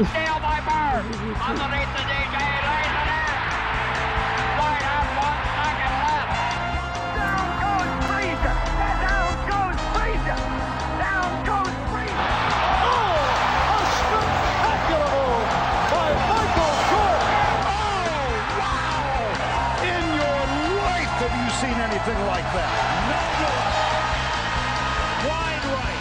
steal by Bird. Underneath the DJ, lays it in. Right up, 1 second left. Down goes Frazier. Down goes Frazier. Down goes Frazier. Oh, a spectacular move by Michael Jordan. Oh, wow. In your life have you seen anything like that? No. Wide right.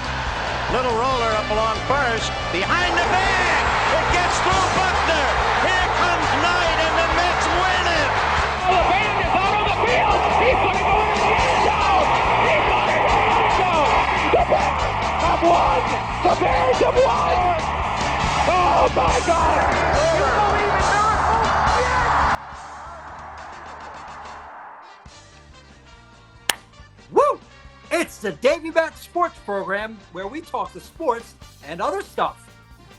Little roller up along first. Behind the bag. It gets through Buckner. Here comes Knight and the Mets win it. Oh, the band is out on the field. He's going to go in the end zone. He's going to go in the end zone. The Bears have won. The Bears have won. Oh, my God. You believe in miracles? Yes. Woo! It's the Davey Mac Sports Program where we talk to sports and other stuff,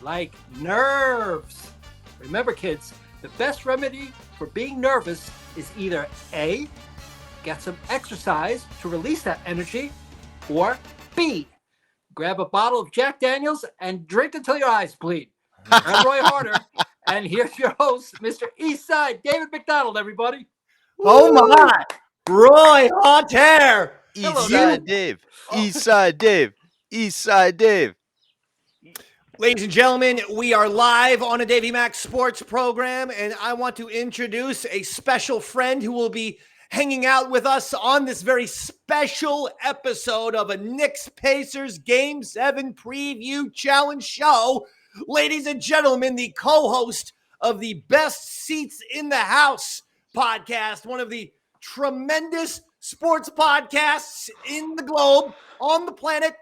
like nerves. Remember, kids, the best remedy for being nervous is either A, get some exercise to release that energy, or B, grab a bottle of Jack Daniels and drink until your eyes bleed. I'm Roy Harder, and here's your host, Mr. Eastside David McDonald, everybody. Oh my, Roy Harder. Eastside Dave. Eastside Dave. Eastside Dave. Ladies and gentlemen, we are live on a Davey Mac Sports Program, and I want to introduce a special friend who will be hanging out with us on this very special episode of a Knicks Pacers Game 7 Preview Challenge show. Ladies and gentlemen, the co-host of the Best Seats in the House podcast, one of the tremendous sports podcasts in the globe, on the planet.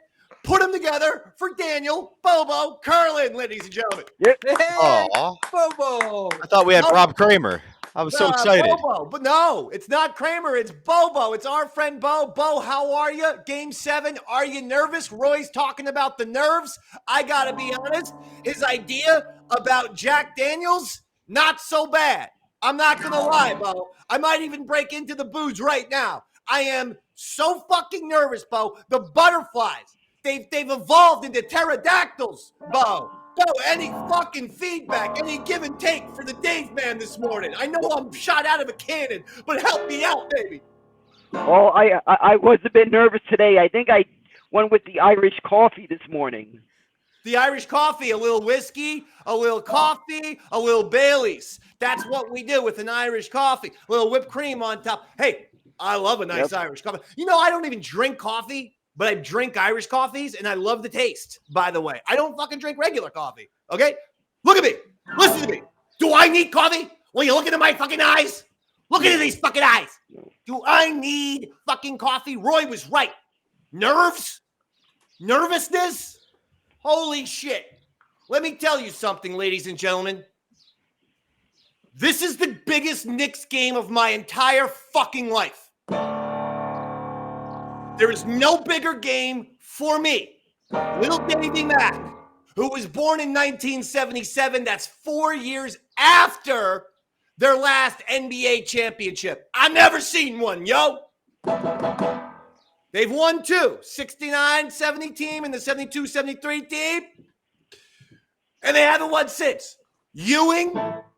Put them together for Daniel Bobo Kurlan, ladies and gentlemen. Hey, Aw. Bobo. I thought we had Rob Kramer. I was so excited. Bobo. But no, it's not Kramer. It's Bobo. It's our friend Bo. Bo, how are you? Game 7. Are you nervous? Roy's talking about the nerves. I got to be honest. His idea about Jack Daniels, not so bad. I'm not going to lie, Bo. I might even break into the booze right now. I am so fucking nervous, Bo. The butterflies, they've evolved into pterodactyls, Bo. Bo, any fucking feedback, any give and take for the Dave man this morning? I know I'm shot out of a cannon, but help me out, baby. Oh, I was a bit nervous today. I think I went with the Irish coffee this morning. The Irish coffee, a little whiskey, a little coffee, a little Baileys. That's what we do with an Irish coffee. A little whipped cream on top. Hey, I love a nice Irish coffee. You know, I don't even drink coffee, but I drink Irish coffees, and I love the taste, by the way. I don't fucking drink regular coffee, okay? Look at me. Listen to me. Do I need coffee? Will you look into my fucking eyes? Look into these fucking eyes. Do I need fucking coffee? Roy was right. Nerves? Nervousness? Holy shit. Let me tell you something, ladies and gentlemen. This is the biggest Knicks game of my entire fucking life. There is no bigger game for me. Little Davey Mac, who was born in 1977, that's 4 years after their last NBA championship. I've never seen one, yo. They've won 2, 69-70 team and the 72-73 team. And they haven't won since. Ewing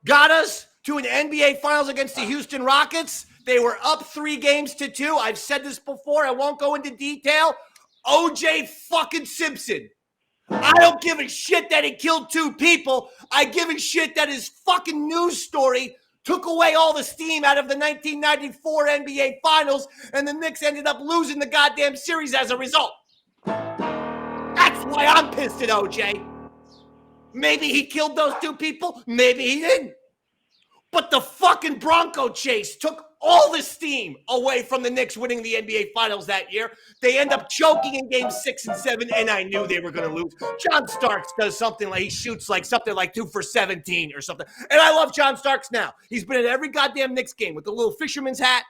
got us to an NBA Finals against the Houston Rockets. They were up 3-2. I've said this before. I won't go into detail. OJ fucking Simpson. I don't give a shit that he killed 2 people. I give a shit that his fucking news story took away all the steam out of the 1994 NBA Finals, and the Knicks ended up losing the goddamn series as a result. That's why I'm pissed at OJ. Maybe he killed those 2 people. Maybe he didn't. But the fucking Bronco chase took all the steam away from the Knicks winning the NBA Finals that year. They end up choking in games 6 and 7, and I knew they were going to lose. John Starks does something like, he shoots like something like 2 for 17 or something. And I love John Starks now. He's been at every goddamn Knicks game with the little fisherman's hat.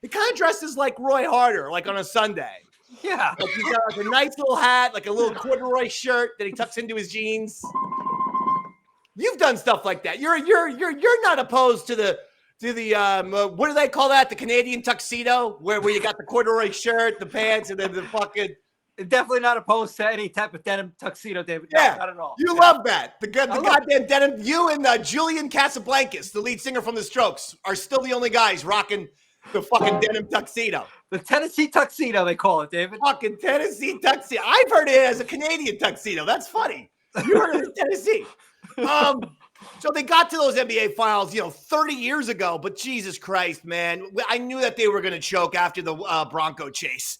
He kind of dresses like Roy Harder, like on a Sunday. Yeah. Like he's got like a nice little hat, like a little corduroy shirt that he tucks into his jeans. You've done stuff like that. You're not opposed to the what do they call that? The Canadian tuxedo, where you got the corduroy shirt, the pants, and then the fucking Definitely not opposed to any type of denim tuxedo, David. No, Yeah, not at all. you Yeah. love that. The love goddamn denim. You and Julian Casablancas, the lead singer from The Strokes, are still the only guys rocking the fucking denim tuxedo. The Tennessee tuxedo, they call it, David. Fucking Tennessee tuxedo. I've heard it as a Canadian tuxedo. That's funny. You heard it in Tennessee. So they got to those NBA finals, 30 years ago. But Jesus Christ, man, I knew that they were going to choke after the Bronco chase.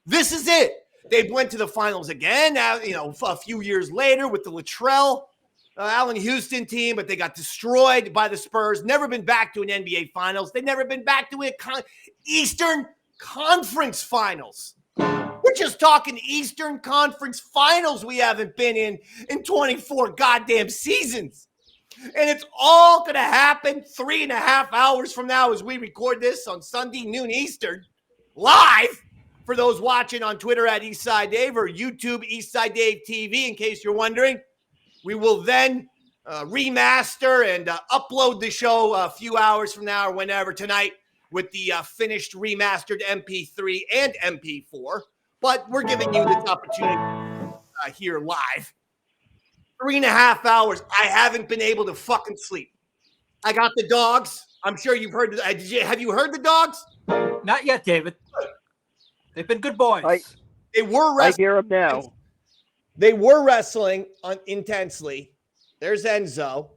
This is it. They went to the finals again, a few years later with the Latrell Allen Houston team, but they got destroyed by the Spurs. Never been back to an NBA finals. They've never been back to Eastern Conference finals. We're just talking Eastern Conference finals we haven't been in 24 goddamn seasons. And it's all going to happen 3.5 hours from now as we record this on Sunday, noon Eastern, live. For those watching on Twitter at Eastside Dave or YouTube Eastside Dave TV, in case you're wondering, we will then remaster and upload the show a few hours from now or whenever tonight with the finished remastered MP3 and MP4. But we're giving you this opportunity here live. 3.5 hours. I haven't been able to fucking sleep. I got the dogs. I'm sure you've heard. Have you heard the dogs? Not yet, David. They've been good boys. They were wrestling. I hear him now. They were wrestling intensely. There's Enzo.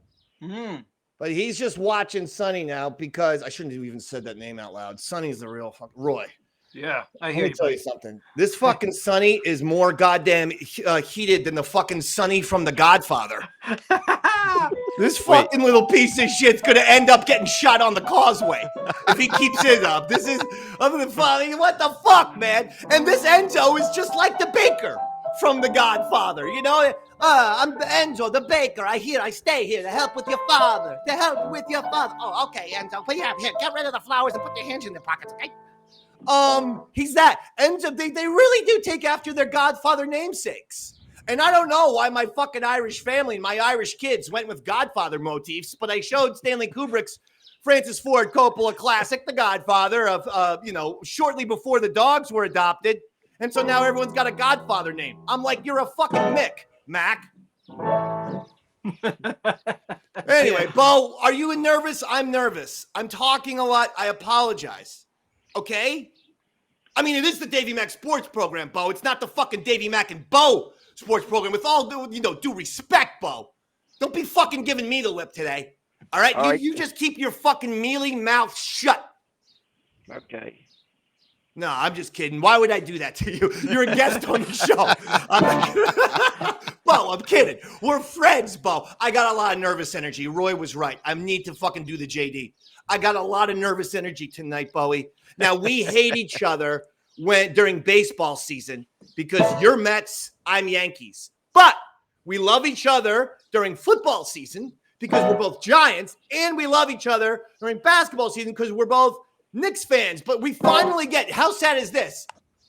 But he's just watching Sonny now because I shouldn't have even said that name out loud. Sonny's the real fucking Roy. Yeah, I Let hear me you. tell you something. This fucking Sonny is more goddamn heated than the fucking Sonny from The Godfather. This fucking little piece of shit's gonna end up getting shot on the causeway if he keeps it up. I'm gonna fucking, what the fuck, man? And this Enzo is just like the baker from The Godfather, I'm Enzo, the baker. I stay here to help with your father. Oh, okay, Enzo. But yeah, here, get rid of the flowers and put your hands in their pockets, okay? He's that. Enzo, they really do take after their Godfather namesakes. And I don't know why my fucking Irish family and my Irish kids went with Godfather motifs, but I showed Stanley Kubrick's Francis Ford Coppola classic, The Godfather, shortly before the dogs were adopted. And so now everyone's got a Godfather name. I'm like, you're a fucking Mick, Mac. Anyway, Bo, are you nervous? I'm nervous. I'm talking a lot. I apologize. Okay? I mean, it is the Davey Mac Sports Program, Bo. It's not the fucking Davey Mac and Bo Sports Program. With all due respect, Bo. Don't be fucking giving me the lip today. All right? You just keep your fucking mealy mouth shut. Okay. No, I'm just kidding. Why would I do that to you? You're a guest on the show. Bo, I'm kidding. We're friends, Bo. I got a lot of nervous energy. Roy was right. I need to fucking do the JD. I got a lot of nervous energy tonight, Bowie. Now, we hate each other during baseball season because you're Mets, I'm Yankees. But we love each other during football season because we're both Giants, and we love each other during basketball season because we're both Knicks fans. But we finally get, how sad is this?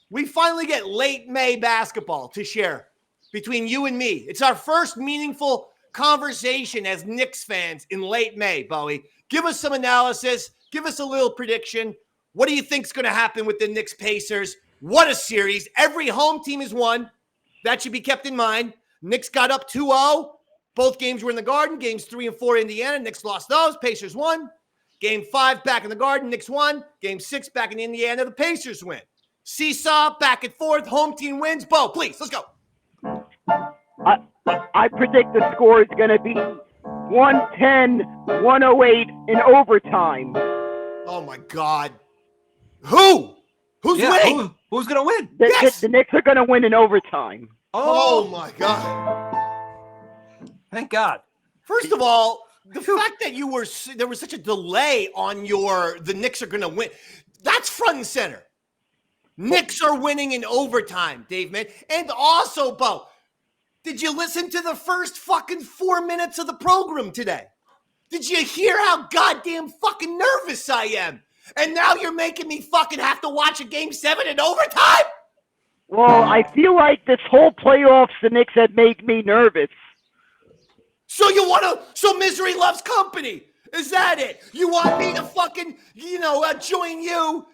We finally get late May basketball to share between you and me. It's our first meaningful conversation as Knicks fans in late May, Bowie. Give us some analysis. Give us a little prediction. What do you think's going to happen with the Knicks Pacers? What a series. Every home team has won. That should be kept in mind. Knicks got up 2-0. Both games were in the Garden. Games 3 and 4, Indiana. Knicks lost those. Pacers won. Game 5 back in the Garden. Knicks won. Game 6 back in Indiana. The Pacers win. Seesaw, back and forth. Home team wins. Bo, please, let's go. I predict the score is going to be 110-108 in overtime. Oh, my God. Who's winning? Who's going to win? The Knicks are going to win in overtime. Oh, my God. Thank God. First of all, the fact that there was such a delay on the Knicks are going to win, that's front and center. Knicks are winning in overtime, Dave, man. And also, Bo, did you listen to the first fucking 4 minutes of the program today? Did you hear how goddamn fucking nervous I am? And now you're making me fucking have to watch a game 7 in overtime? Well, I feel like this whole playoffs, the Knicks have made me nervous. So misery loves company. Is that it? You want me to fucking, join you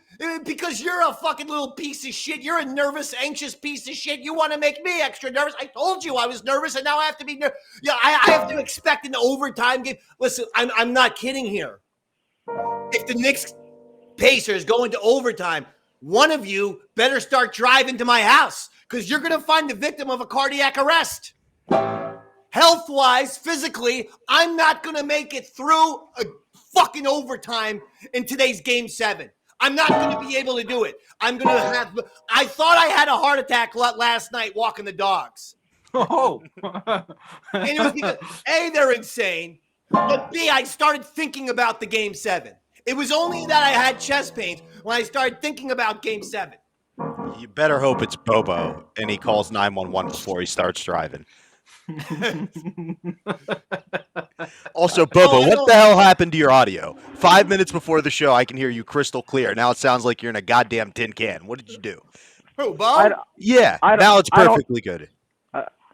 Because you're a fucking little piece of shit. You're a nervous, anxious piece of shit. You want to make me extra nervous. I told you I was nervous, and now I have to be nervous. Yeah, I have to expect an overtime game. Listen, I'm not kidding here. If the Knicks Pacers go into overtime, one of you better start driving to my house because you're going to find the victim of a cardiac arrest. Health-wise, physically, I'm not going to make it through a fucking overtime in today's Game 7. I'm not going to be able to do it. I thought I had a heart attack last night walking the dogs. Oh. And it was because, A, they're insane, but B, I started thinking about the Game 7. It was only that I had chest pains when I started thinking about Game 7. You better hope it's Bobo and he calls 911 before he starts driving. Also, Bobo, what the hell happened to your audio? 5 minutes before the show, I can hear you crystal clear. Now it sounds like you're in a goddamn tin can. What did you do? Who, Bo? Yeah, now it's perfectly good.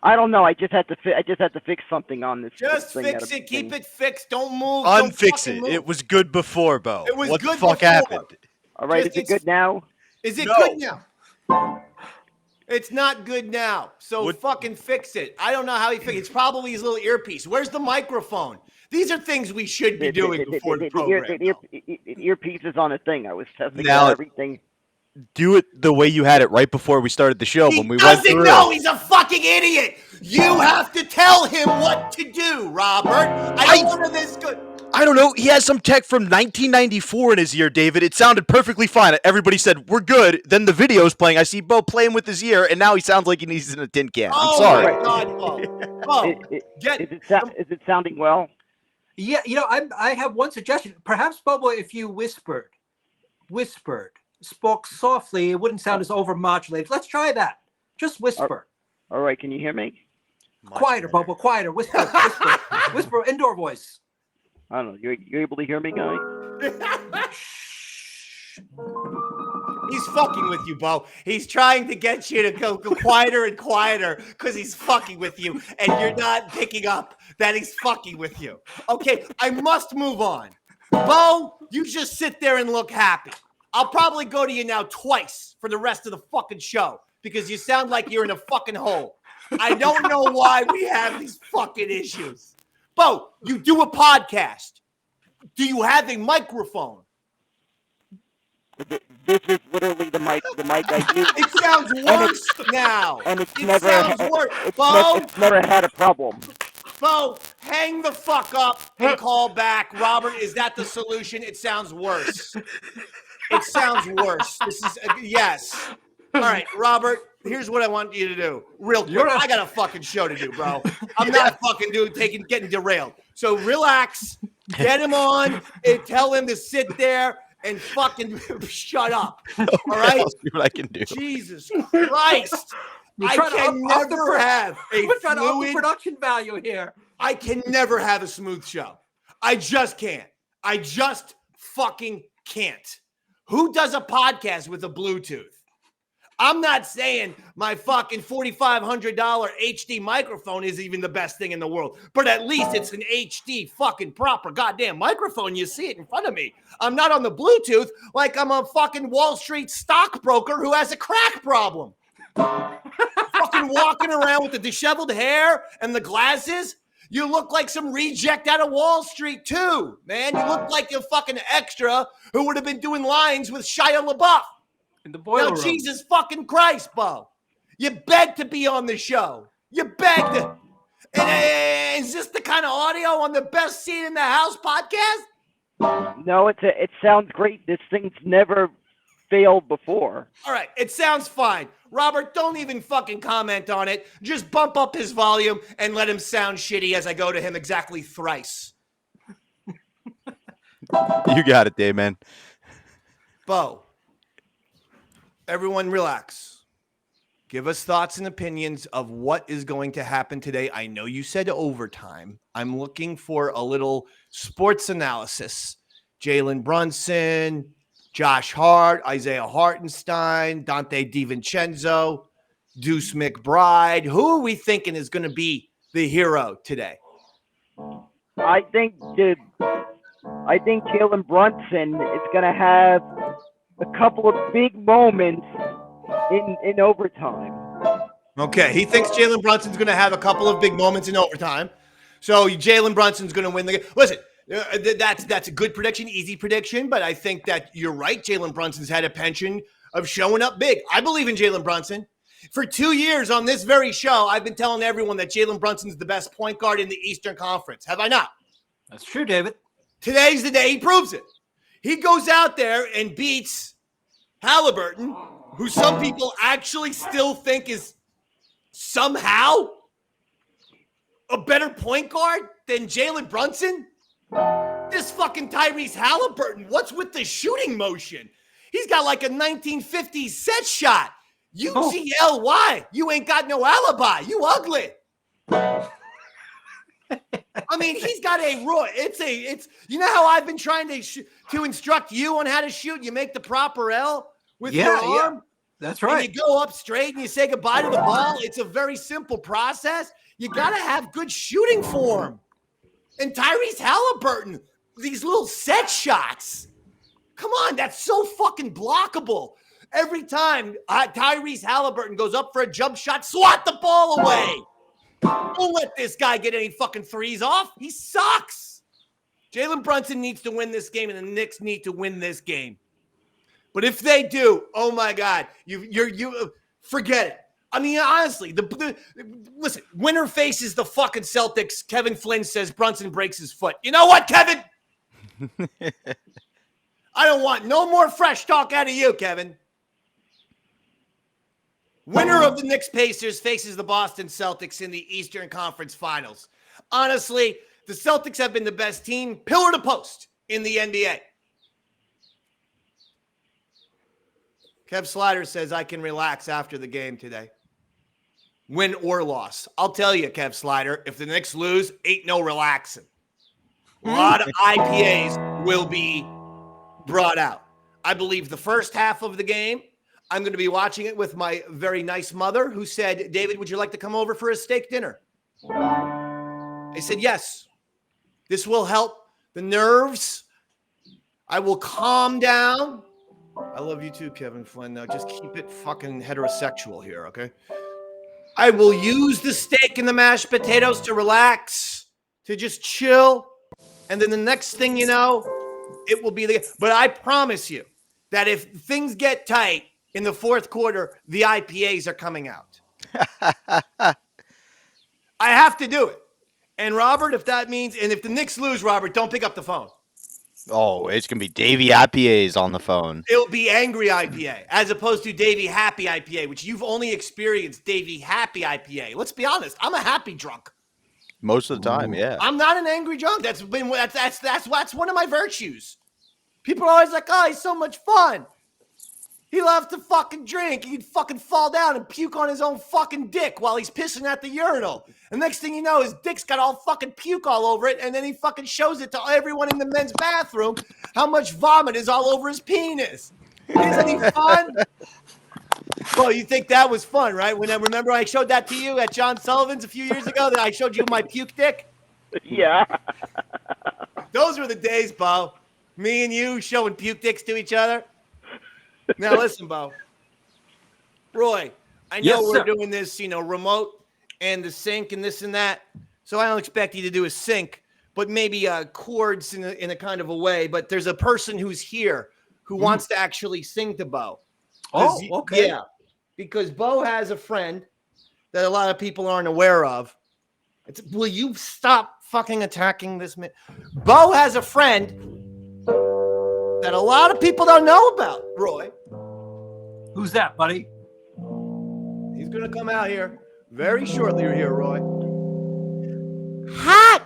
I don't know. I just had to fix something on this. Just thing fix it. Keep it fixed. Don't move. Unfix it. It was good before, Bo. It was what good the fuck before. happened? All right, is it good now? Is it good now? It's not good now. So fucking fix it. I don't know how he fixed it. It's probably his little earpiece. Where's the microphone? These are things we should be doing before the program. The earpiece is on a thing. I was testing Now, everything. Do it the way you had it right before we started the show when we went doesn't through. know. He's a fucking idiot. You have to tell him what to do, Robert. I don't know this good. I don't know. He has some tech from 1994 in his ear, David. It sounded perfectly fine. Everybody said, we're good. Then the video's playing. I see Bo playing with his ear, and now he sounds like he's in a tin can. I'm sorry. Oh, my God, Bo. Is it sounding well? Yeah, I have one suggestion. Perhaps, Bobo, if you whispered, spoke softly, it wouldn't sound as overmodulated. Let's try that. Just whisper. All right, can you hear me? Quieter, Bobo, quieter. Whisper, whisper, indoor voice. I don't know. You're able to hear me, guy? He's fucking with you, Bo. He's trying to get you to go quieter and quieter because he's fucking with you, and you're not picking up that he's fucking with you. Okay, I must move on. Bo, you just sit there and look happy. I'll probably go to you now twice for the rest of the fucking show because you sound like you're in a fucking hole. I don't know why we have these fucking issues. Bo, you do a podcast. Do you have a microphone? This is literally the mic I use. It sounds worse now. And it sounds worse. It's never had a problem. Bo, hang the fuck up and call back. Robert, is that the solution? It sounds worse. It sounds worse. This is yes. All right, Robert, here's what I want you to do. Real quick. I got a fucking show to do, bro. I'm not fucking getting derailed. So relax, get him on, and tell him to sit there and fucking shut up. All right? See what I can do. Jesus Christ. I can never have a We're trying to up the production value here. I can never have a smooth show. I just can't. I just fucking can't. Who does a podcast with a Bluetooth? I'm not saying my fucking $4,500 HD microphone is even the best thing in the world, but at least it's an HD fucking proper goddamn microphone. You see it in front of me. I'm not on the Bluetooth like I'm a fucking Wall Street stockbroker who has a crack problem. Fucking walking around with the disheveled hair and the glasses. You look like some reject out of Wall Street too, man. You look like a fucking extra who would have been doing lines with Shia LaBeouf. In the boiler room. Jesus fucking Christ, Bo. You begged to be on the show. You begged. And is this the kind of audio on the Best Seat in the House podcast? No, it sounds great. This thing's never failed before. All right, it sounds fine. Robert, don't even fucking comment on it. Just bump up his volume and let him sound shitty as I go to him exactly thrice. You got it, Dave, man. Bo, everyone relax. Give us thoughts and opinions of what is going to happen today. I know you said overtime. I'm looking for a little sports analysis. Jalen Brunson, Josh Hart, Isaiah Hartenstein, Dante DiVincenzo, Deuce McBride. Who are we thinking is going to be the hero today? I think Jalen Brunson is going to have a couple of big moments in overtime. Okay, he thinks Jalen Brunson's going to have a couple of big moments in overtime. So Jalen Brunson's going to win the game. Listen, that's a good prediction, easy prediction, but I think that you're right. Jalen Brunson's had a penchant of showing up big. I believe in Jalen Brunson. For 2 years on this very show, I've been telling everyone that Jalen Brunson's the best point guard in the Eastern Conference. Have I not? That's true, David. Today's the day he proves it. He goes out there and beats Halliburton, who some people actually still think is somehow a better point guard than Jalen Brunson. This fucking Tyrese Halliburton, what's with the shooting motion? He's got like a 1950s set shot. UGLY, you ain't got no alibi. You ugly. I mean, he's got a raw. It's you know how I've been trying to instruct you on how to shoot. You make the proper L with your arm. Yeah, that's right. And you go up straight and you say goodbye to the ball. It's a very simple process. You got to have good shooting form. And Tyrese Halliburton, these little set shots. Come on, that's so fucking blockable. Every time Tyrese Halliburton goes up for a jump shot, swat the ball away. Don't let this guy get any fucking threes off. He sucks. Jalen Brunson needs to win this game, and the Knicks need to win this game. But if they do, oh my God, you forget it. I mean, honestly, listen, winner faces the fucking Celtics. Kevin Flynn says Brunson breaks his foot. You know what, Kevin? I don't want no more fresh talk out of you, Kevin. Winner of the Knicks Pacers faces the Boston Celtics in the Eastern Conference Finals. Honestly, the Celtics have been the best team, pillar to post, in the NBA. Kev Slider says, I can relax after the game today. Win or loss. I'll tell you, Kev Slider, if the Knicks lose, ain't no relaxing. A lot of IPAs will be brought out. I believe the first half of the game, I'm going to be watching it with my very nice mother, who said, David, would you like to come over for a steak dinner? I said, yes. This will help the nerves. I will calm down. I love you too, Kevin Flynn. Now just keep it fucking heterosexual here, okay? I will use the steak and the mashed potatoes to relax, to just chill. And then the next thing you know, it will be but I promise you that if things get tight in the fourth quarter, the IPAs are coming out. I have to do it. And Robert, if that means, and if the Knicks lose, Robert, don't pick up the phone. Oh, it's going to be Davey IPAs on the phone. It'll be Angry IPA as opposed to Davey Happy IPA, which you've only experienced Davey Happy IPA. Let's be honest. I'm a happy drunk. Most of the time, yeah. I'm not an angry drunk. That's one of my virtues. People are always like, oh, he's so much fun. He loves to fucking drink. He'd fucking fall down and puke on his own fucking dick while he's pissing at the urinal. And next thing you know, his dick's got all fucking puke all over it. And then he fucking shows it to everyone in the men's bathroom how much vomit is all over his penis. Isn't he fun? Well, you think that was fun, right? Remember I showed that to you at John Sullivan's a few years ago that I showed you my puke dick? Yeah. Those were the days, Bo. Me and you showing puke dicks to each other. Now listen, Bo. Roy, I know we're doing this, remote and the sync and this and that. So I don't expect you to do a sync, but maybe chords in a kind of a way. But there's a person who's here who wants to actually sing to Bo. Oh, okay. Yeah, because Bo has a friend that a lot of people aren't aware of. Will you stop fucking attacking this man? Bo has a friend that a lot of people don't know about, Roy. Who's that, buddy? He's going to come out here very shortly here, Roy. Hot!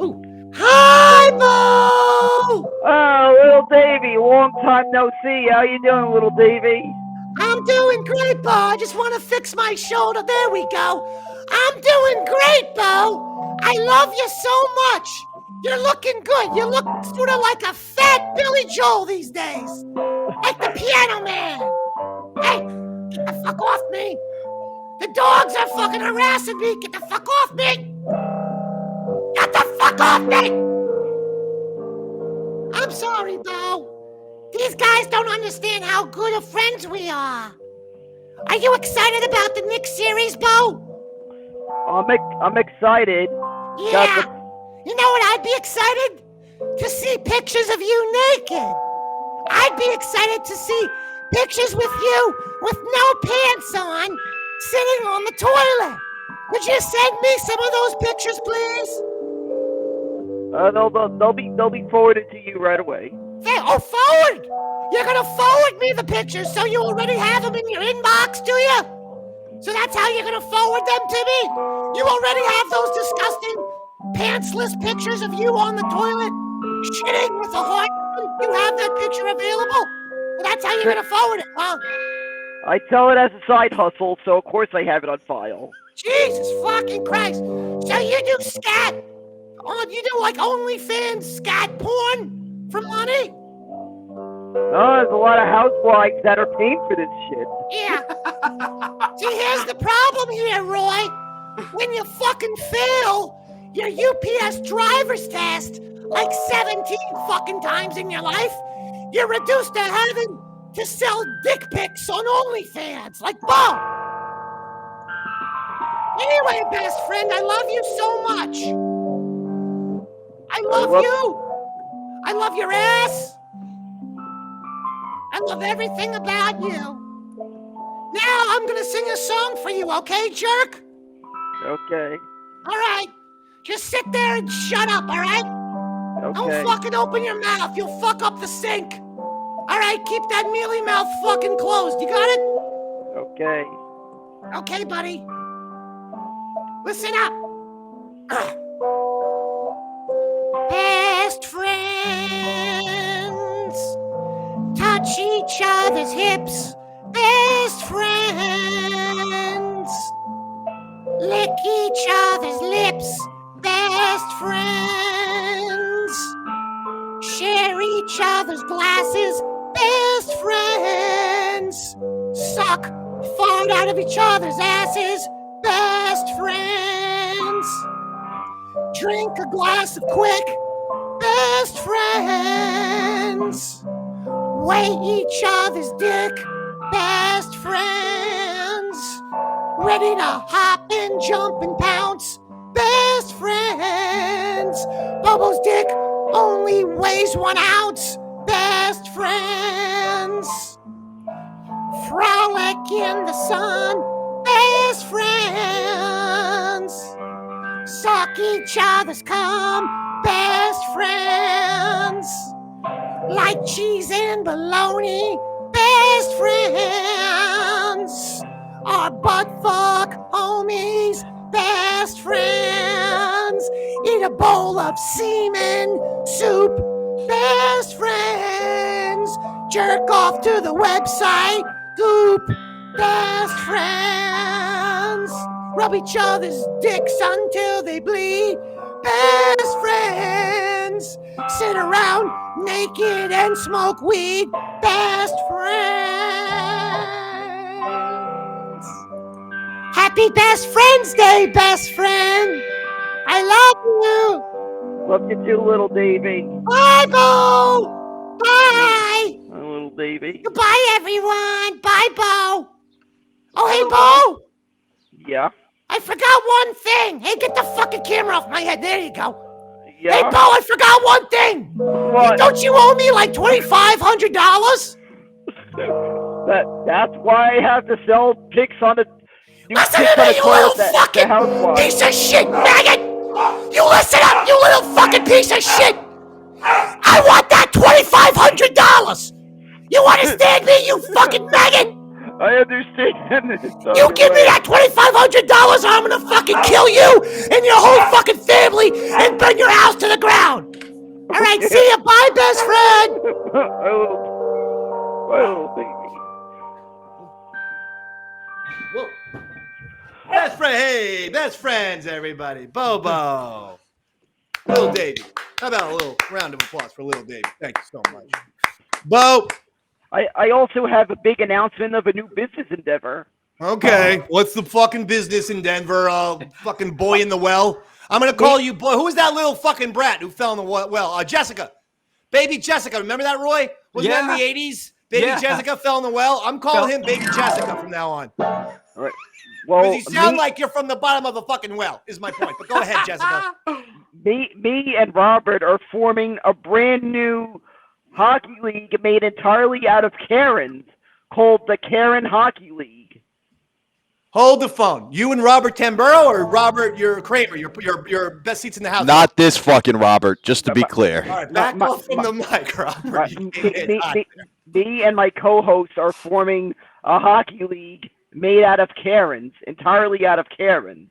Ooh. Hi, Bo! Oh, little Davey, long time no see. How you doing, little Davey? I'm doing great, Bo. I just want to fix my shoulder. There we go. I'm doing great, Bo. I love you so much. You're looking good. You look sort of like a fat Billy Joel these days. Like the Piano Man. Hey, get the fuck off me. The dogs are fucking harassing me. Get the fuck off me. Get the fuck off me. I'm sorry, Bo. These guys don't understand how good of friends we are. Are you excited about the Knicks series, Bo? I'm excited. Yeah. You know what I'd be excited? To see pictures of you naked. I'd be excited to see pictures with you with no pants on, sitting on the toilet. Would you send me some of those pictures, please? They'll be forwarded to you right away. Forward! You're gonna forward me the pictures, so you already have them in your inbox, do you? So that's how you're gonna forward them to me? You already have those disgusting pantsless pictures of you on the toilet, shitting with a heart. You have that picture available? So that's how you're gonna forward it, huh? I sell it as a side hustle, so of course I have it on file. Jesus fucking Christ! So you do scat? You do like OnlyFans scat porn for money? There's a lot of housewives that are paying for this shit. Yeah. See, here's the problem here, Roy. When you fucking fail your UPS driver's test like 17 fucking times in your life, you're reduced to having to sell dick pics on OnlyFans, like Bo. Anyway, best friend, I love you so much. I love you. I love your ass. I love everything about you. Now I'm gonna sing a song for you, okay, jerk? Okay. All right. Just sit there and shut up, all right? Okay. Don't fucking open your mouth. You'll fuck up the sink. All right, keep that mealy mouth fucking closed. You got it? Okay. Okay, buddy. Listen up. Best friends touch each other's hips. Best friends lick each other's lips. Best friends share each other's glasses. Best friends suck fart out of each other's asses. Best friends drink a glass of quick. Best friends weigh each other's dick. Best friends ready to hop and jump and pounce. Best friends Bobo's dick only weighs 1 ounce. Best friends frolic in the sun. Best friends suck each other's cum. Best friends like cheese and bologna. Best friends are butt fuck homies. Best friends eat a bowl of semen soup. Best friends jerk off to the website Goop. Best friends rub each other's dicks until they bleed. Best friends sit around naked and smoke weed. Best friends. Happy Best Friends Day, best friend. I love you. Love you too, little Davey. Bye, Bo. Bye. Little Davey. Goodbye, everyone. Bye, Bo. Oh, hey, Bo. Yeah. I forgot one thing. Hey, get the fucking camera off my head. There you go. Yeah. Hey, Bo, I forgot one thing. What? Don't you owe me like $2,500? That's why I have to sell pics on the. Listen to me, you little fucking piece of shit, maggot! You listen up, you little fucking piece of shit! I want that $2,500! You understand me, you fucking maggot? I understand. You give me that $2,500 or I'm gonna fucking kill you and your whole fucking family and burn your house to the ground! Alright, see ya, bye, best friend! My little baby. Whoa. Best friend, hey, best friends, everybody. Bobo. Little Davey. How about a little round of applause for Little Davey? Thank you so much. Bo. I also have a big announcement of a new business endeavor. Okay. What's the fucking business in Denver? Fucking boy in the well. I'm going to call you boy. Who was that little fucking brat who fell in the well? Jessica. Baby Jessica. Remember that, Roy? Wasn't that in the 80s? Baby Jessica fell in the well. I'm calling him Baby Jessica from now on. All right. Well, Because you sound like you're from the bottom of the fucking well, is my point. But go ahead, Jessica. me and Robert are forming a brand new hockey league made entirely out of Karens called the Karen Hockey League. Hold the phone. You and Robert Tamburo or Robert, your Kramer, your best seats in the house? Not this fucking Robert, just to be clear. All right, back off from the mic, Robert. Me and my co-hosts are forming a hockey league made out of Karens, entirely out of Karens.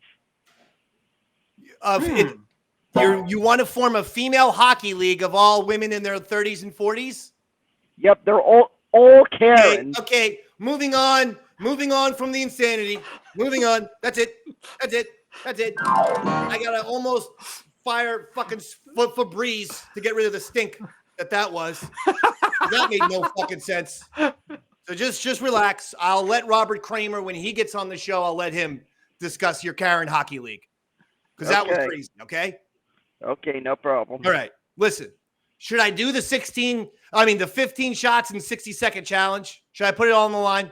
You want to form a female hockey league of all women in their 30s and 40s? Yep, they're all Karens. Okay, moving on from the insanity. Moving on. That's it. I gotta almost fire fucking Febreze to get rid of the stink that was. That made no fucking sense. So just relax. I'll let Robert Kramer, when he gets on the show, I'll let him discuss your Karen Hockey League. Because that was crazy, okay? Okay, no problem. All right. Listen, should I do the 15 shots in 60-second challenge? Should I put it all on the line?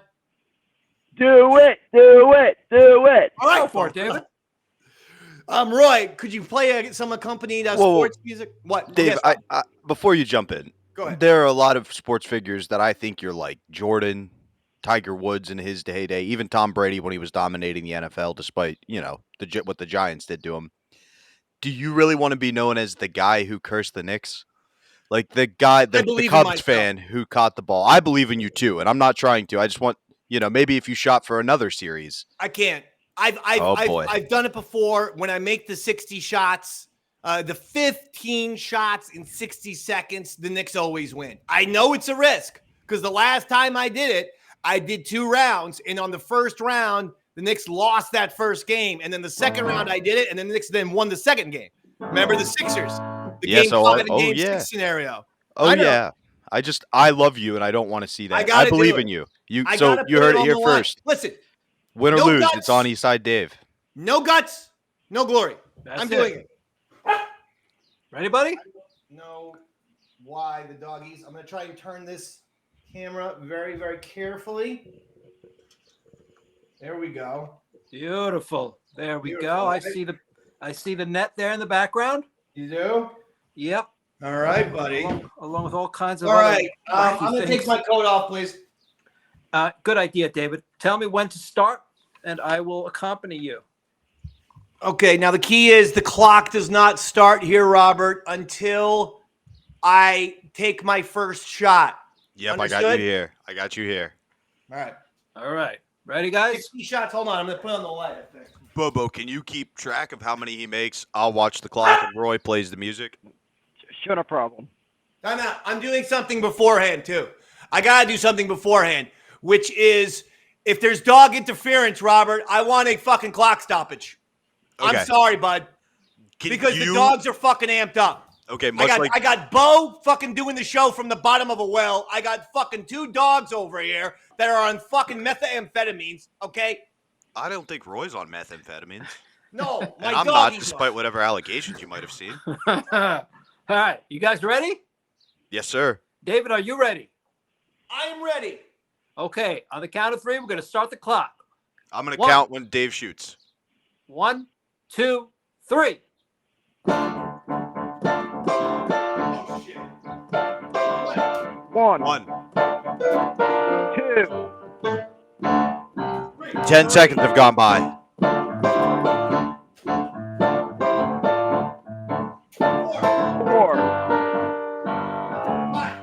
Do it. All right. Go for it, David. Roy, could you play some accompanied sports music? What? Dave, Yes. I before you jump in, Go ahead. there are a lot of sports figures that I think you're like. Jordan, Tiger Woods in his heyday, even Tom Brady when he was dominating the NFL, despite, what the Giants did to him. Do you really want to be known as the guy who cursed the Knicks? Like the guy, the Cubs fan who caught the ball. I believe in you too, and I'm not trying to. I just want, maybe if you shot for another series. I can't. I've done it before. When I make the 60 shots, the 15 shots in 60 seconds, the Knicks always win. I know it's a risk because the last time I did it, I did 2 rounds, and on the first round, the Knicks lost that first game, and then the second round I did it, and then the Knicks then won the second game. Remember the Sixers? The game 5 and game 6 scenario. Oh yeah. I love you, and I don't want to see that. I believe in you. You heard it here first. Listen, win or lose, it's on Eastside Dave. No guts, no glory. I'm doing it. Ready, buddy? No. Why the doggies? I'm going to try and turn this camera very, very carefully. There we go. Beautiful. There we go. I see the net there in the background. You do? Yep. All right, buddy. Along with all kinds of. All right. other I'm going to things. take my coat off, please. Good idea, David. Tell me when to start, and I will accompany you. Okay. Now the key is the clock does not start here, Robert, until I take my first shot. Yep, Understood? I got you here. All right. Ready, guys? 60 shots. Hold on. I'm going to put on the light, I think. Bobo, can you keep track of how many he makes? I'll watch the clock and Roy plays the music. Sure, no problem. Time out. I'm doing something beforehand, too. I got to do something beforehand, which is if there's dog interference, Robert, I want a fucking clock stoppage. Okay. I'm sorry, bud. Because the dogs are fucking amped up. Okay, I got Bo fucking doing the show from the bottom of a well. I got fucking 2 dogs over here that are on fucking methamphetamines, okay? I don't think Roy's on methamphetamines. No, my and I'm not, despite whatever allegations you might have seen. All right. You guys ready? Yes, sir. David, are you ready? I am ready. Okay. On the count of 3, we're going to start the clock. I'm going to count when Dave shoots. 1, 2, 3. Oh, shit. 1, 2, 10 seconds have gone by. 4,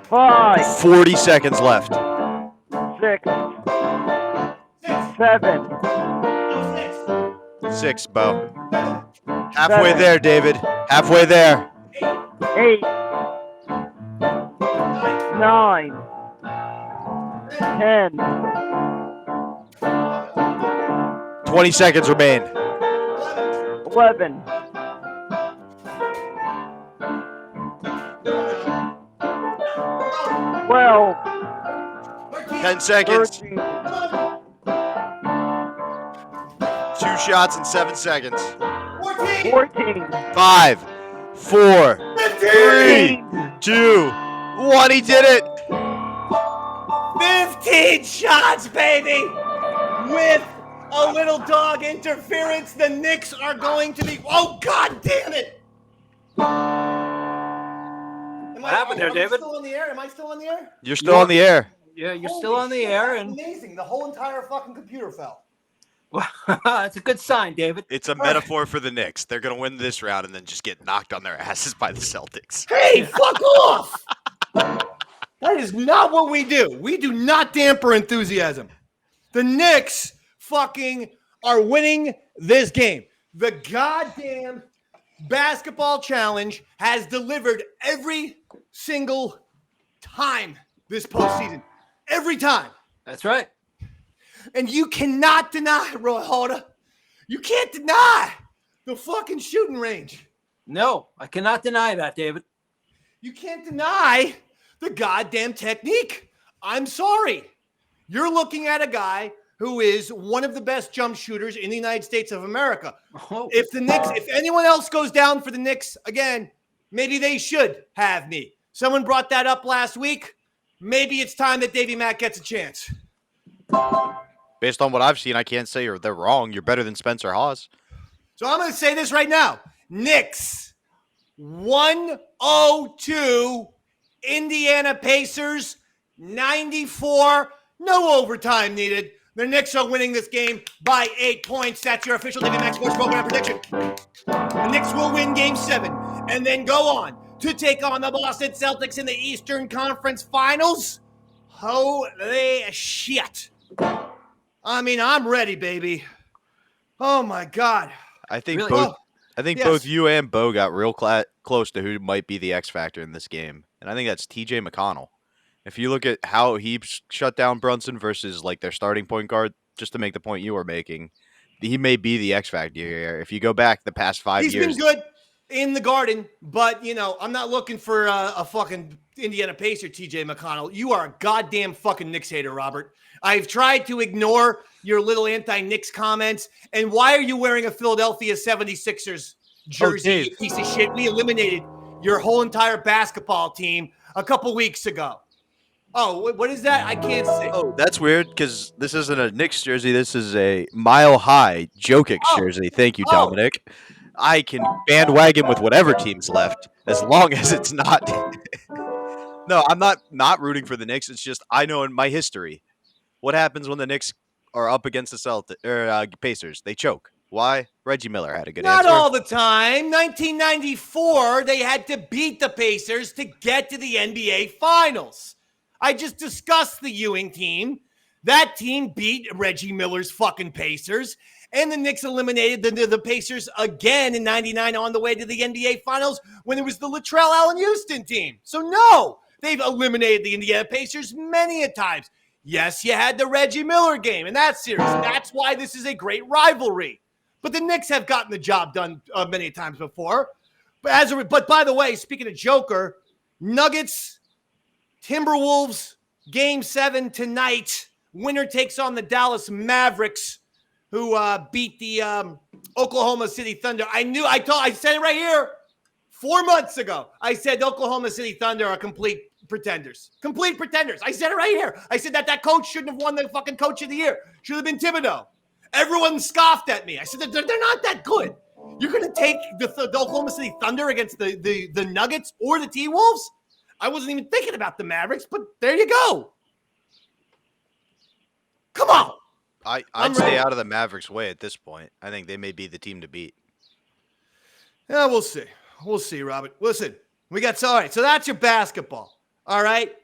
5, 40 seconds left. 6, 7, 6, Bo. Halfway there, David. Halfway there. 8, 9, 10, 20 seconds remain. 11, 12, 10 seconds. 13, 2 shots in 7 seconds. 14, 5, 4, 3, 2, 1. He did it. 15 shots, baby! With a little dog interference, the Knicks are going to be. Oh, God damn it! What happened there, David? Still on the air? Am I still on the air? You're still on the air. Yeah, you're Holy still on the shit, air, that's and amazing. The whole entire fucking computer fell. that's a good sign, David. It's a metaphor for the Knicks. They're going to win this round and then just get knocked on their asses by the Celtics. Hey, fuck off! That is not what we do. We do not damper enthusiasm. The Knicks fucking are winning this game. The goddamn basketball challenge has delivered every single time this postseason. Every time. That's right. And you cannot deny, Roy Halder. You can't deny the fucking shooting range. No, I cannot deny that, David. You can't deny the goddamn technique. I'm sorry. You're looking at a guy who is one of the best jump shooters in the United States of America. Oh. If anyone else goes down for the Knicks, again, maybe they should have me. Someone brought that up last week. Maybe it's time that Davey Mac gets a chance. Based on what I've seen, I can't say they're wrong. You're better than Spencer Hawes. So I'm going to say this right now. Knicks 102, Indiana Pacers 94, no overtime needed. The Knicks are winning this game by 8 points. That's your official Davey Mac Sports Program prediction. The Knicks will win Game 7 and then go on to take on the Boston Celtics in the Eastern Conference Finals. Holy shit. I mean, I'm ready, baby. Oh, my God. I think Really? both. I think Yes. both you and Bo got real close to who might be the X factor in this game, and I think that's T.J. McConnell. If you look at how he shut down Brunson versus like their starting point guard, just to make the point you were making, he may be the X factor here. If you go back the past 5 years, He's been good in the Garden, but, you know, I'm not looking for a fucking Indiana Pacer, TJ McConnell. You are a goddamn fucking Knicks hater, Robert. I've tried to ignore your little anti-Knicks comments. And why are you wearing a Philadelphia 76ers jersey, you piece of shit? We eliminated your whole entire basketball team a couple weeks ago. Oh, what is that? I can't see. Oh, that's weird because this isn't a Knicks jersey. This is a Mile High Jokic jersey. Thank you, Dominic. I can bandwagon with whatever team's left as long as it's not. No, I'm not rooting for the Knicks. It's just I know in my history what happens when the Knicks are up against the Pacers. They choke. Why? Reggie Miller had a good answer. Not all the time. 1994, they had to beat the Pacers to get to the NBA Finals. I just discussed the Ewing team. That team beat Reggie Miller's fucking Pacers. And the Knicks eliminated the Pacers again in 99 on the way to the NBA Finals when it was the Latrell Allen Houston team. So no, they've eliminated the Indiana Pacers many a times. Yes, you had the Reggie Miller game in that series. That's why this is a great rivalry. But the Knicks have gotten the job done many times before. But by the way, speaking of Joker, Nuggets, Timberwolves, Game 7 tonight. Winner takes on the Dallas Mavericks, who beat the Oklahoma City Thunder. I said it right here 4 months ago. I said Oklahoma City Thunder are complete pretenders. Complete pretenders. I said it right here. I said that coach shouldn't have won the fucking coach of the year. Should have been Thibodeau. Everyone scoffed at me. I said they're not that good. You're going to take the Oklahoma City Thunder against the Nuggets or the T-Wolves? I wasn't even thinking about the Mavericks, but there you go. Come on. I'd stay out of the Mavericks' way at this point. I think they may be the team to beat. Yeah, we'll see. We'll see, Robert. Listen, all right, so that's your basketball. All right.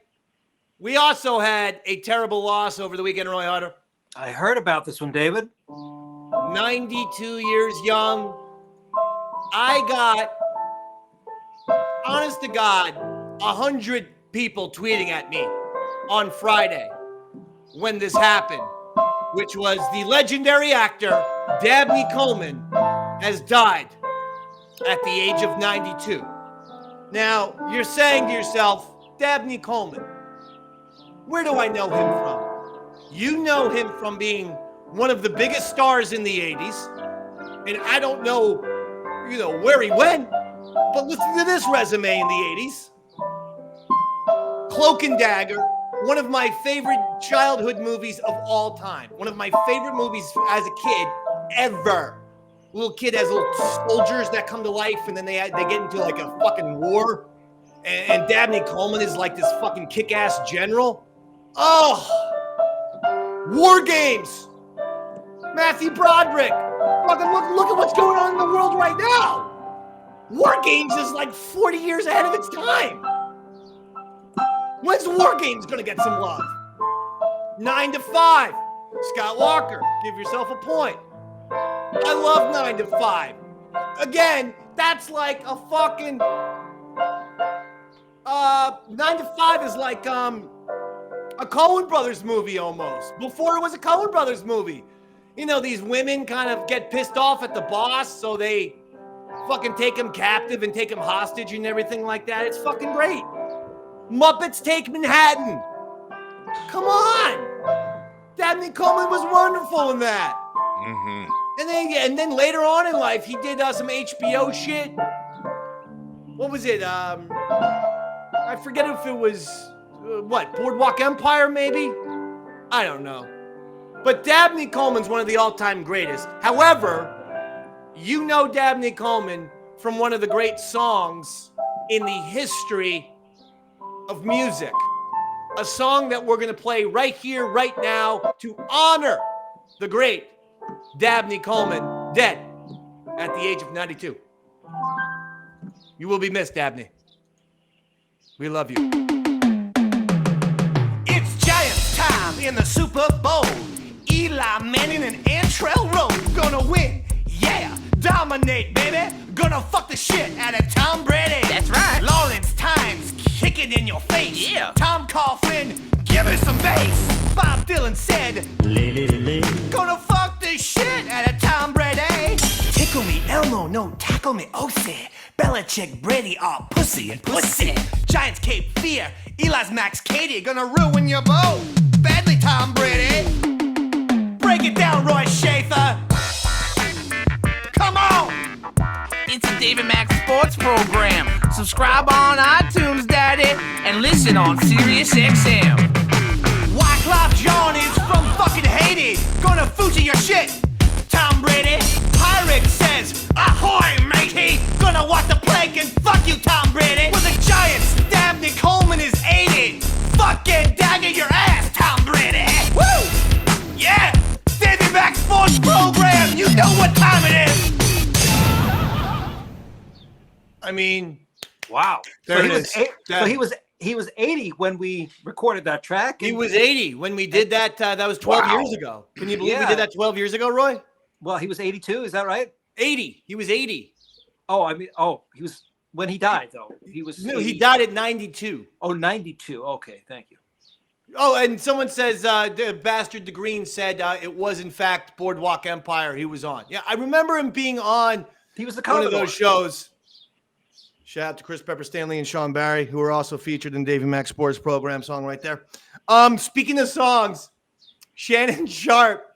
We also had a terrible loss over the weekend, Roy Harder. I heard about this one, David. 92 years young. I got, honest to God, 100 people tweeting at me on Friday when this happened, which was the legendary actor Dabney Coleman has died at the age of 92. Now, you're saying to yourself, Dabney Coleman, where do I know him from? You know him from being one of the biggest stars in the 80s, and I don't know, where he went, but listen to this resume in the 80s. Cloak and Dagger, one of my favorite childhood movies of all time. One of my favorite movies as a kid ever. Little kid has little soldiers that come to life, and then they get into like a fucking war. And Dabney Coleman is like this fucking kick-ass general. Oh, War Games. Matthew Broderick. Fucking look at what's going on in the world right now. War Games is like 40 years ahead of its time. When's War Games gonna get some love? 9 to 5. Scott Walker, give yourself a point. I love 9 to 5. Again, that's like a fucking 9 to 5 is like a Coen Brothers movie almost. Before it was a Coen Brothers movie. You know, these women kind of get pissed off at the boss, so they fucking take him captive and take him hostage and everything like that. It's fucking great. Muppets Take Manhattan. Come on. Dabney Coleman was wonderful in that. Mm-hmm. And then later on in life, he did some HBO shit. What was it? I forget if it was, Boardwalk Empire, maybe? I don't know. But Dabney Coleman's one of the all-time greatest. However, you know Dabney Coleman from one of the great songs in the history of music. A song that we're going to play right here, right now, to honor the great Dabney Coleman, dead at the age of 92. You will be missed, Dabney. We love you. It's Giants time in the Super Bowl. Eli Manning and Antrell Rowe gonna win, yeah, dominate, baby. Gonna fuck the shit out of Tom Brady. That's right. Lawrence Times kicking in your face. Yeah. Tom Coughlin, give us some bass. Bob Dylan said, gonna fuck the shit out of Tom Brady. Tickle me Elmo, no tackle me Osi. Belichick, Brady, all pussy and pussy. Giants Cape Fear, Eli's Max Katie, gonna ruin your boat. Badly, Tom Brady. Break it down, Roy Schaefer. Come on. It's a Davey Mac Sports Program. Subscribe on iTunes, Daddy, and listen on Sirius XM. Wyclef Jean is from fucking Haiti. Gonna Fuji your shit. Tom Brady. Pirate says, ahoy, matey. Gonna walk the plank and fuck you, Tom Brady. With the Giants, Dabney Coleman is 80. Fucking dagger your ass, Tom Brady. Woo! Yeah! Davey Mac Sports Program. You know what time it is. I mean, Wow. there So it he was is. so he was 80 when we recorded that track. He and- was 80 when we did that. That was 12 Wow. years ago. Can you believe we Yeah. did that 12 years ago, Roy? Well, he was 82. Is that right? 80. He was 80. Oh, I mean, he was when he died though. He was. No, he 80. died at 92. Oh, 92. Okay, thank you. Oh, and someone says, the bastard the Green said it was in fact Boardwalk Empire he was on. Yeah, I remember him being on He was the one of Commodore. those shows. Shout out to Chris Pepper Stanley and Sean Barry, who are also featured in Davey Mac Sports Program song right there. Speaking of songs, Shannon Sharpe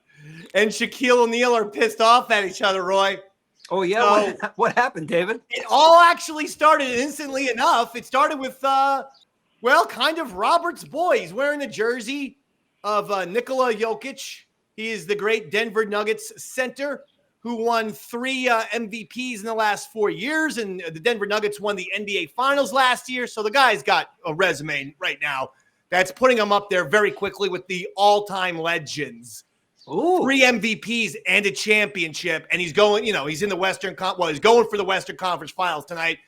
and Shaquille O'Neal are pissed off at each other, Roy. Oh yeah. What happened, David? It all actually started instantly enough. It started with, kind of Robert's boy. He's wearing a jersey of Nikola Jokic. He is the great Denver Nuggets center who won 3 MVPs in the last 4 years, and the Denver Nuggets won the NBA Finals last year. So the guy's got a resume right now that's putting him up there very quickly with the all-time legends. Ooh. 3 MVPs and a championship, and he's going, he's in the he's going for the Western Conference Finals tonight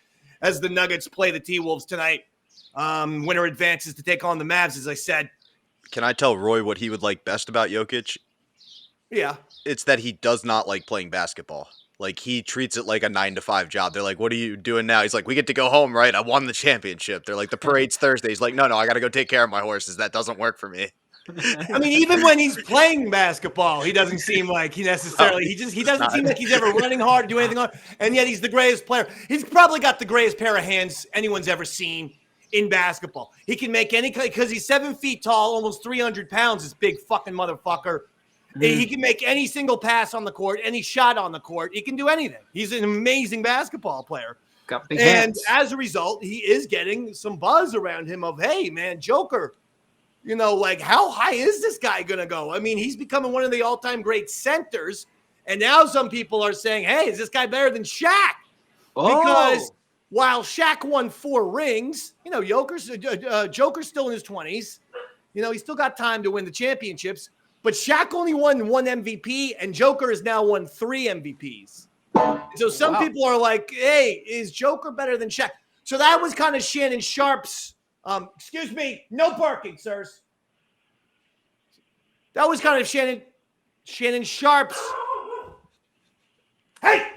as the Nuggets play the T-Wolves tonight. Winner advances to take on the Mavs, as I said. Can I tell Roy what he would like best about Jokic? Yeah. It's that he does not like playing basketball. Like, he treats it like a 9-to-5 job. They're like, what are you doing now? He's like, we get to go home, right? I won the championship. They're like, the parade's Thursday. He's like, no, I got to go take care of my horses. That doesn't work for me. I mean, even when he's playing basketball, he doesn't seem like he necessarily, he doesn't seem like he's ever running hard or doing anything hard, and yet he's the greatest player. He's probably got the greatest pair of hands anyone's ever seen in basketball. He can make any, because he's 7 feet tall, almost 300 pounds, this big fucking motherfucker. He can make any single pass on the court, any shot on the court. He can do anything. He's an amazing basketball player. Got big And hands. as a result, he is getting some buzz around him of, hey, man, Joker, You know, like, how high is this guy going to go? I mean, he's becoming one of the all-time great centers. And now some people are saying, hey, is this guy better than Shaq? Because while Shaq won 4 rings, you know, Joker's still in his 20s. You know, he's still got time to win the championships. But Shaq only won 1 MVP, and Joker has now won 3 MVPs. So some people are like, hey, is Joker better than Shaq? So that was kind of Shannon Sharpe's excuse me, no parking, sirs. That was kind of Shannon Sharpe's. Hey!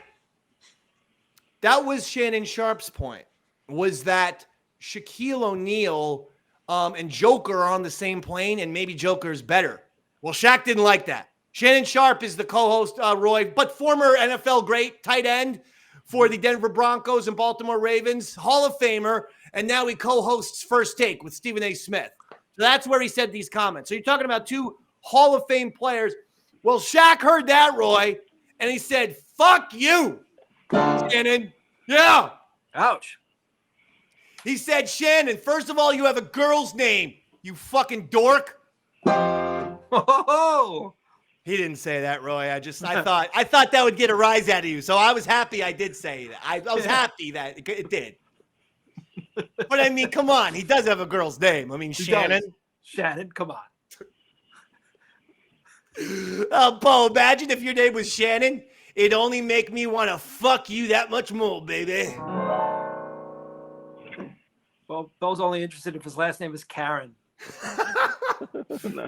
That was Shannon Sharpe's point, was that Shaquille O'Neal and Joker are on the same plane, and maybe Joker is better. Well, Shaq didn't like that. Shannon Sharpe is the co-host, Roy, but former NFL great tight end for the Denver Broncos and Baltimore Ravens, Hall of Famer, and now he co-hosts First Take with Stephen A. Smith. So that's where he said these comments. So you're talking about 2 Hall of Fame players. Well, Shaq heard that, Roy, and he said, fuck you, Shannon. Yeah. Ouch. He said, Shannon, first of all, you have a girl's name, you fucking dork. Oh. He didn't say that, Roy. I thought that would get a rise out of you. So I was happy I did say that. I was happy that it did. But I mean, come on. He does have a girl's name. I mean, Shannon. Shannon, come on. Bo, imagine if your name was Shannon. It'd only make me want to fuck you that much more, baby. Well, Bo's only interested if his last name is Karen.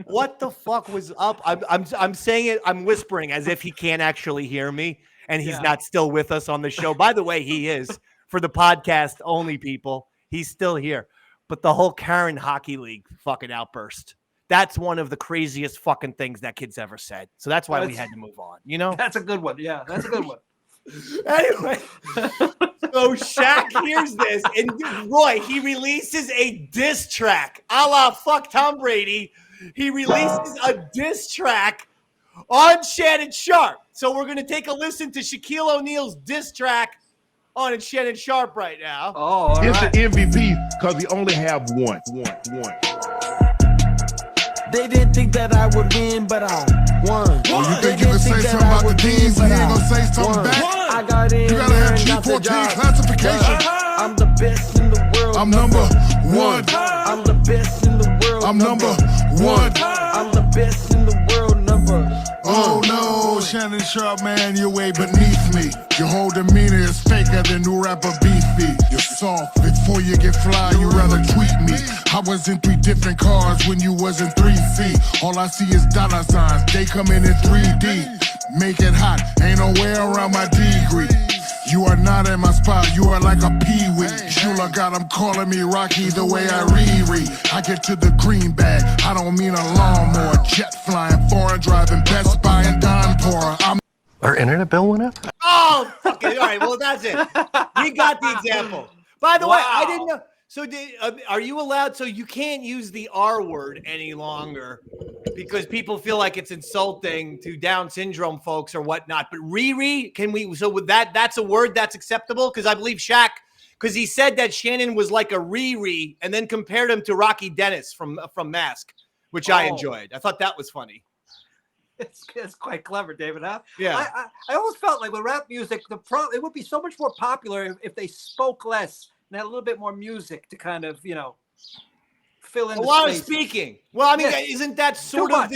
What the fuck was up? I'm saying it. I'm whispering as if he can't actually hear me, and he's not still with us on the show. By the way, he is for the podcast only people. He's still here, but the whole Karen Hockey League fucking outburst. That's one of the craziest fucking things that kid's ever said. So that's why we had to move on. You know, that's a good one. Yeah, that's a good one. Anyway, so Shaq hears this, and Roy, he releases a diss track, a la fuck Tom Brady. He releases a diss track on Shannon Sharpe. So we're going to take a listen to Shaquille O'Neal's diss track on Shannon Sharpe right now. Oh, it's an MVP because we only have one. They didn't think that I would win, but I won. Oh, you think you can say something about the teams and you ain't gonna say something back? I got in. You gotta have G14 classification. I'm the best in the world. I'm number 1. I'm the best in the world. I'm number 1. I'm the best in the world. Number. Oh no, Shannon Sharpe, man, you're way beneath me. Your whole demeanor is faker than new rapper Beefy. You're soft before you get fly, you rather tweet me. I was in 3 different cars when you was in 3C. All I see is dollar signs, they come in 3D. Make it hot, ain't no way around my degree. You are not in my spot, you are like a peewee. Shula got them calling me Rocky the way I reread. I get to the green bag, I don't mean a lawnmower. Jet flying, foreign driving, Best Buy and Don Pora. Our internet bill went up? Oh, okay, all right, well, that's it. We got the example. By the way, I didn't know. So are you allowed, so you can't use the R word any longer because people feel like it's insulting to Down syndrome folks or whatnot. But Riri, can we, so with that's a word that's acceptable? Because I believe Shaq, because he said that Shannon was like a Riri and then compared him to Rocky Dennis from Mask, which I enjoyed. I thought that was funny. It's quite clever, David. Huh? Yeah. I always felt like with rap music, it would be so much more popular if they spoke less and had a little bit more music to kind of, fill in a lot spaces. Of speaking. Well, I mean, isn't that sort of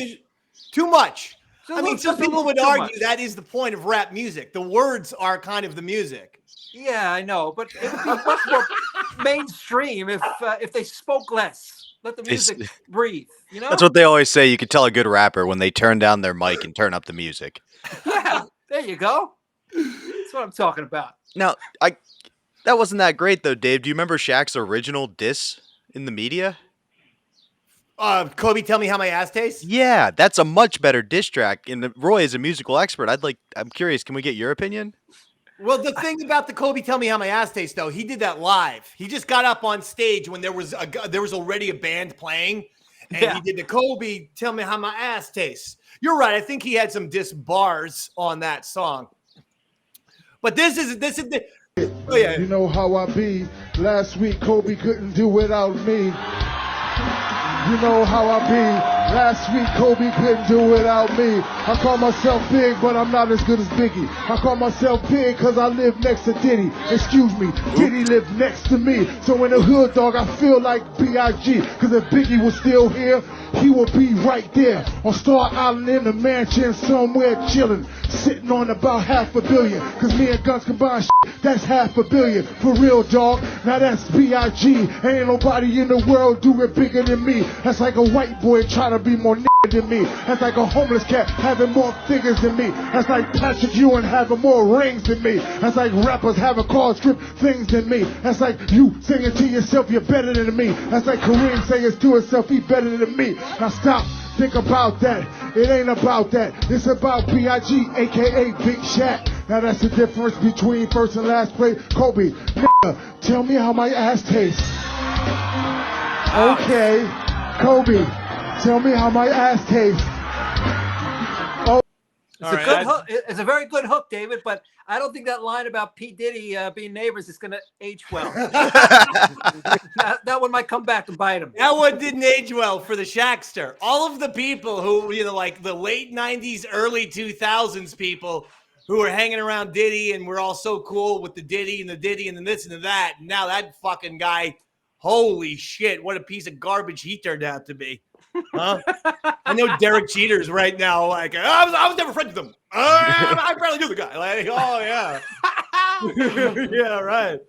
too much? I mean, some people would argue that is the point of rap music. The words are kind of the music. Yeah, I know, but it would be much more mainstream if they spoke less. Let the music breathe. That's what they always say. You can tell a good rapper when they turn down their mic and turn up the music. Yeah, there you go. That's what I'm talking about. Now, that wasn't that great though, Dave. Do you remember Shaq's original diss in the media? Kobe, tell me how my ass tastes. Yeah, that's a much better diss track. And Roy is a musical expert. I'm curious. Can we get your opinion? Well, the thing about the Kobe tell me how my ass tastes, though, he did that live. He just got up on stage when there was already a band playing, and he did the Kobe tell me how my ass tastes. You're right. I think he had some diss bars on that song. But this is oh yeah. You know how I be. Last week Kobe couldn't do without me. You know how I be. Last week, Kobe couldn't do without me. I call myself big, but I'm not as good as Biggie. I call myself big because I live next to Diddy. Excuse me, Diddy lived next to me. So in the hood, dog, I feel like B.I.G. Because if Biggie was still here, he would be right there on Star Island in the mansion somewhere chilling, sitting on about $500 million. Cause me and Guns combined that's $500 million. For real, dog. Now that's B.I.G. Ain't nobody in the world do it bigger than me. That's like a white boy trying to be more nigga than me. That's like a homeless cat having more figures than me. That's like Patrick Ewing having more rings than me. That's like rappers having car strip things than me. That's like you singing to yourself, you're better than me. That's like Kareem saying to himself, he better than me. Now stop, think about that. It ain't about that. It's about B.I.G. aka Big Shaq. Now that's the difference between first and last place. Kobe, nigga, tell me how my ass tastes. Okay, Kobe, tell me how my ass tastes. It's a very good hook, David, but I don't think that line about P. Diddy being neighbors is going to age well. that one might come back and bite him. That one didn't age well for the Shaqster. All of the people who, like the late 90s, early 2000s people who were hanging around Diddy and we're all so cool with the Diddy and the this and the that. And now that fucking guy, holy shit, what a piece of garbage he turned out to be. Huh? I know Derek Jeter's right now. Like, I was never friends with him. I barely knew the guy. Like, oh yeah, yeah, right.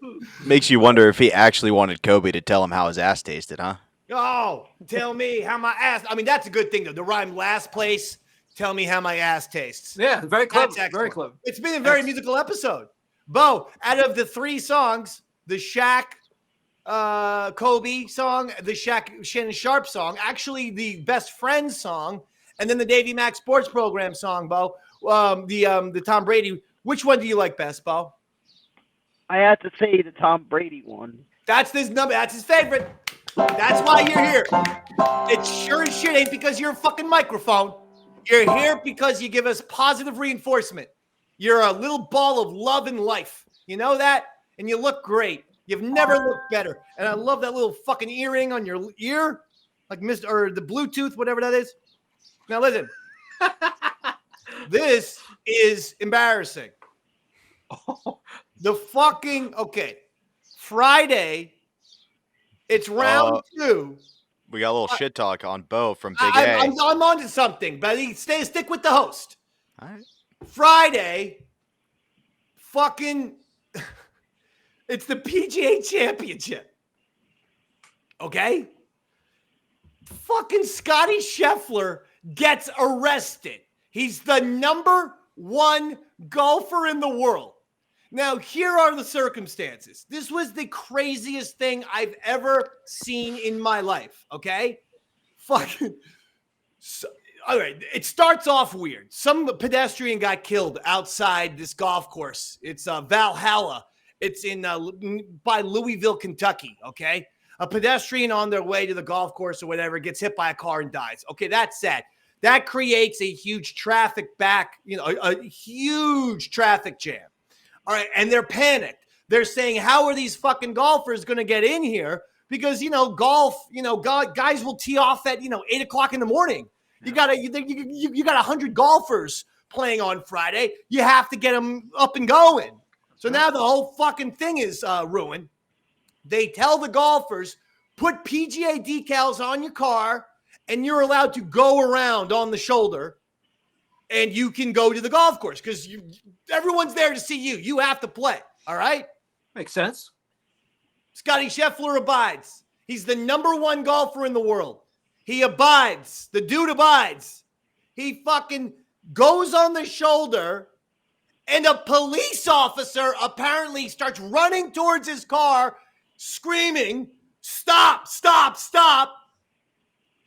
Makes you wonder if he actually wanted Kobe to tell him how his ass tasted, huh? Oh, tell me how my ass. I mean, that's a good thing though. The rhyme last place. Tell me how my ass tastes. Yeah, very clever. Very clever. It's been a very musical episode. Bo, out of the 3 songs, the Shaq. Kobe song, the Shannon Sharpe song, actually the Best Friends song, and then the Davey Mac Sports Program song, Bo. The Tom Brady. Which one do you like best, Bo? I have to say the Tom Brady one. That's his number. That's his favorite. That's why you're here. It sure as shit ain't because you're a fucking microphone. You're here because you give us positive reinforcement. You're a little ball of love and life. You know that? And you look great. You've never looked better. And I love that little fucking earring on your ear, like or the Bluetooth, whatever that is. Now listen, this is embarrassing. Friday, it's round 2. We got a little shit talk on Bo from Big A. I'm on to something, but stick with the host. All right. Friday, fucking... It's the PGA Championship. Okay? Fucking Scottie Scheffler gets arrested. He's the number 1 golfer in the world. Now, here are the circumstances. This was the craziest thing I've ever seen in my life. Okay? Fucking... all right, it starts off weird. Some pedestrian got killed outside this golf course. It's Valhalla. It's by Louisville, Kentucky, okay? A pedestrian on their way to the golf course or whatever gets hit by a car and dies. Okay, that's sad. That creates a huge traffic a huge traffic jam. All right, and they're panicked. They're saying, how are these fucking golfers going to get in here? Because, golf, guys will tee off at, 8 o'clock in the morning. You got 100 golfers playing on Friday. You have to get them up and going. So now the whole fucking thing is ruined. They tell the golfers, put PGA decals on your car, and you're allowed to go around on the shoulder, and you can go to the golf course because everyone's there to see you. You have to play, all right? Makes sense. Scottie Scheffler abides. He's the number 1 golfer in the world. He abides. The dude abides. He fucking goes on the shoulder, and a police officer apparently starts running towards his car, screaming, stop, stop, stop.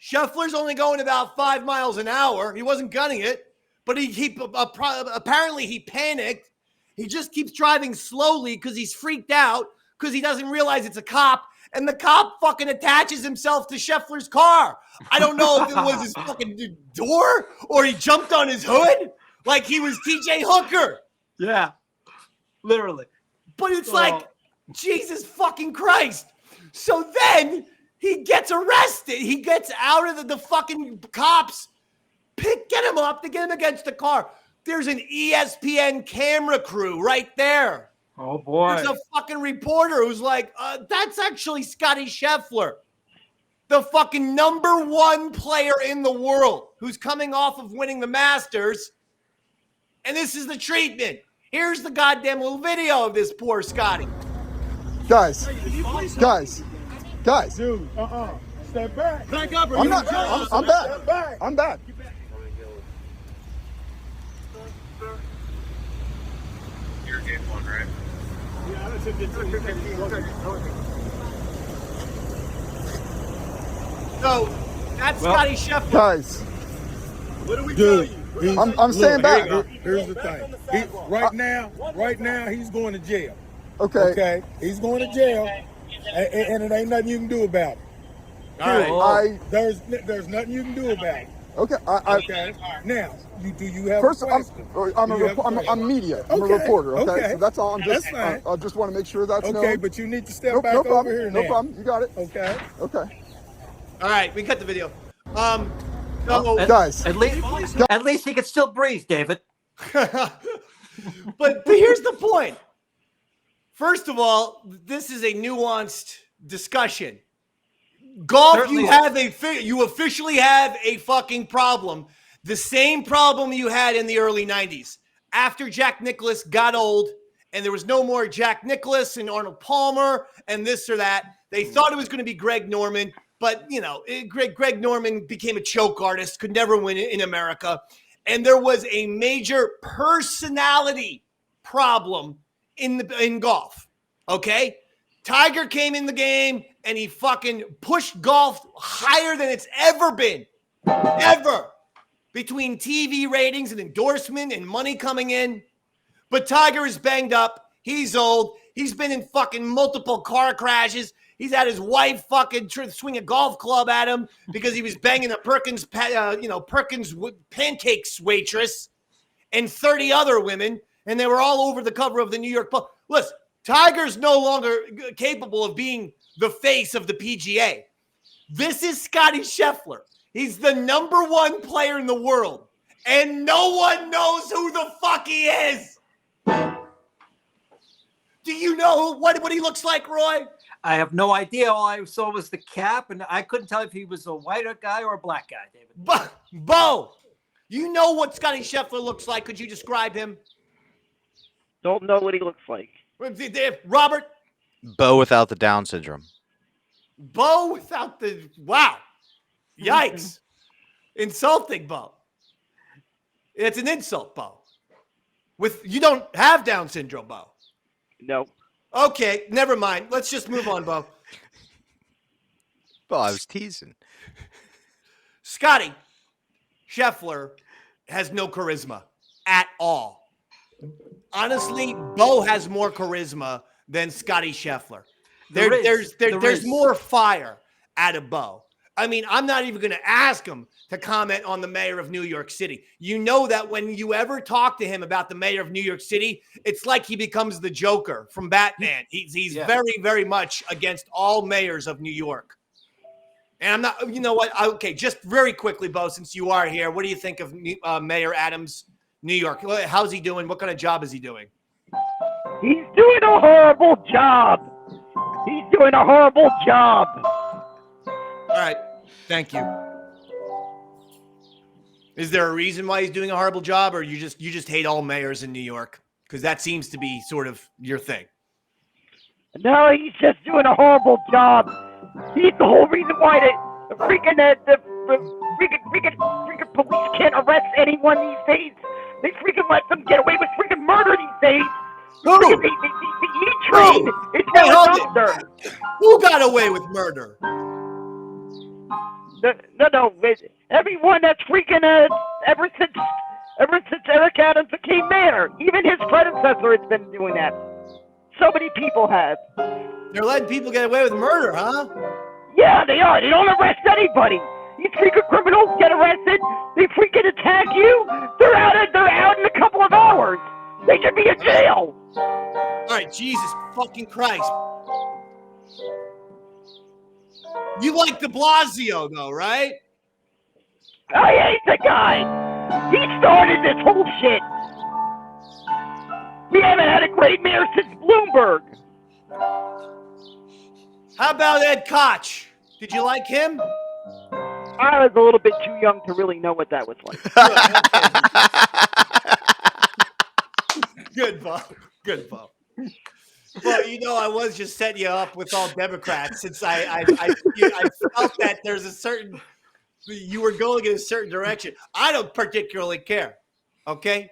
Scheffler's only going about 5 miles an hour. He wasn't gunning it, but apparently he panicked. He just keeps driving slowly because he's freaked out because he doesn't realize it's a cop, and the cop fucking attaches himself to Scheffler's car. I don't know if it was his fucking door or he jumped on his hood like he was TJ Hooker. Yeah, literally. But it's like, Jesus fucking Christ. So then He gets arrested. He gets out of the fucking cops. Get him up to get him against the car. There's an ESPN camera crew right there. Oh, boy. There's a fucking reporter who's like, that's actually Scottie Scheffler, the fucking #1 player in the world who's coming off of winning the Masters. And this is the treatment. Here's the goddamn little video of this poor Scottie. Guys. Dude, step back. Back up. I'm back. I'm back. You're game one, right? Yeah, I took it. So that's Scottie Scheffler. Guys. What do we do? I'm staying back. Here's the thing. Right now, he's going to jail. Okay. He's going to jail, and it ain't nothing you can do about it. All right. There's nothing you can do about it. Okay. Okay. Now, do you have First, a question? I'm media. I'm a reporter. Okay. So that's all. That's fine. I just want to make sure that's okay. known. But you need to step back over here now. No problem. You got it. Okay. All right, we cut the video. Guys. At least he can still breathe, David. But here's the point. First of all, this is a nuanced discussion. Golf, Certainly you officially have a fucking problem. The same problem you had in the early 90s. After Jack Nicklaus got old and there was no more Jack Nicklaus and Arnold Palmer and this or that, they thought it was going to be Greg Norman. But, Greg Norman became a choke artist, could never win in America. And there was a major personality problem in golf, okay? Tiger came in the game, and he fucking pushed golf higher than it's ever been. Ever. Between TV ratings and endorsement and money coming in. But Tiger is banged up. He's old. He's been in fucking multiple car crashes. He's had his wife fucking swing a golf club at him because he was banging a Perkins pancakes waitress and 30 other women, and they were all over the cover of the New York Post. Listen, Tiger's no longer capable of being the face of the PGA. This is Scottie Scheffler. He's the #1 player in the world, and no one knows who the fuck he is. Do you know what he looks like, Roy? I have no idea. All I saw was the cap, and I couldn't tell if he was a white guy or a black guy, David. Bo, you know what Scottie Scheffler looks like. Could you describe him? Don't know what he looks like. Robert? Bo without the Down syndrome. Bo without the... Wow. Yikes. Insulting, Bo. It's an insult, Bo. You don't have Down syndrome, Bo. No. Okay, never mind. Let's just move on, Bo. Bo, I was teasing. Scottie Scheffler has no charisma at all. Honestly, Bo has more charisma than Scottie Scheffler. There's more fire out of Bo. I mean, I'm not even going to ask him to comment on the mayor of New York City. You know that when you ever talk to him about the mayor of New York City, it's like he becomes the Joker from Batman. He's very, very much against all mayors of New York. And I'm not, you know what? Okay, just very quickly, Bo, since you are here, what do you think of Mayor Adams, New York? How's he doing? What kind of job is he doing? He's doing a horrible job. He's doing a horrible job. All right. Thank you. Is there a reason why he's doing a horrible job, or you just hate all mayors in New York? Because that seems to be sort of your thing. No, he's just doing a horrible job. He's the whole reason why the freaking police can't arrest anyone these days. They freaking let them get away with freaking murder these days. Who? The E-Train is now a dumpster. Who got away with murder? No. Everyone that's freaking ever since Eric Adams became mayor, even his predecessor has been doing that. So many people have. They're letting people get away with murder, huh? Yeah, they are. They don't arrest anybody. These freaking criminals get arrested. They freaking attack you. They're out in a couple of hours. They should be in jail. All right, Jesus fucking Christ. You like de Blasio, though, right? I hate the guy. He started this whole shit. We haven't had a great mayor since Bloomberg. How about Ed Koch? Did you like him? I was a little bit too young to really know what that was like. Good, Bo. Good, Bo. Well, I was just setting you up with all Democrats since I felt that there's a certain you were going in a certain direction. I don't particularly care. Okay?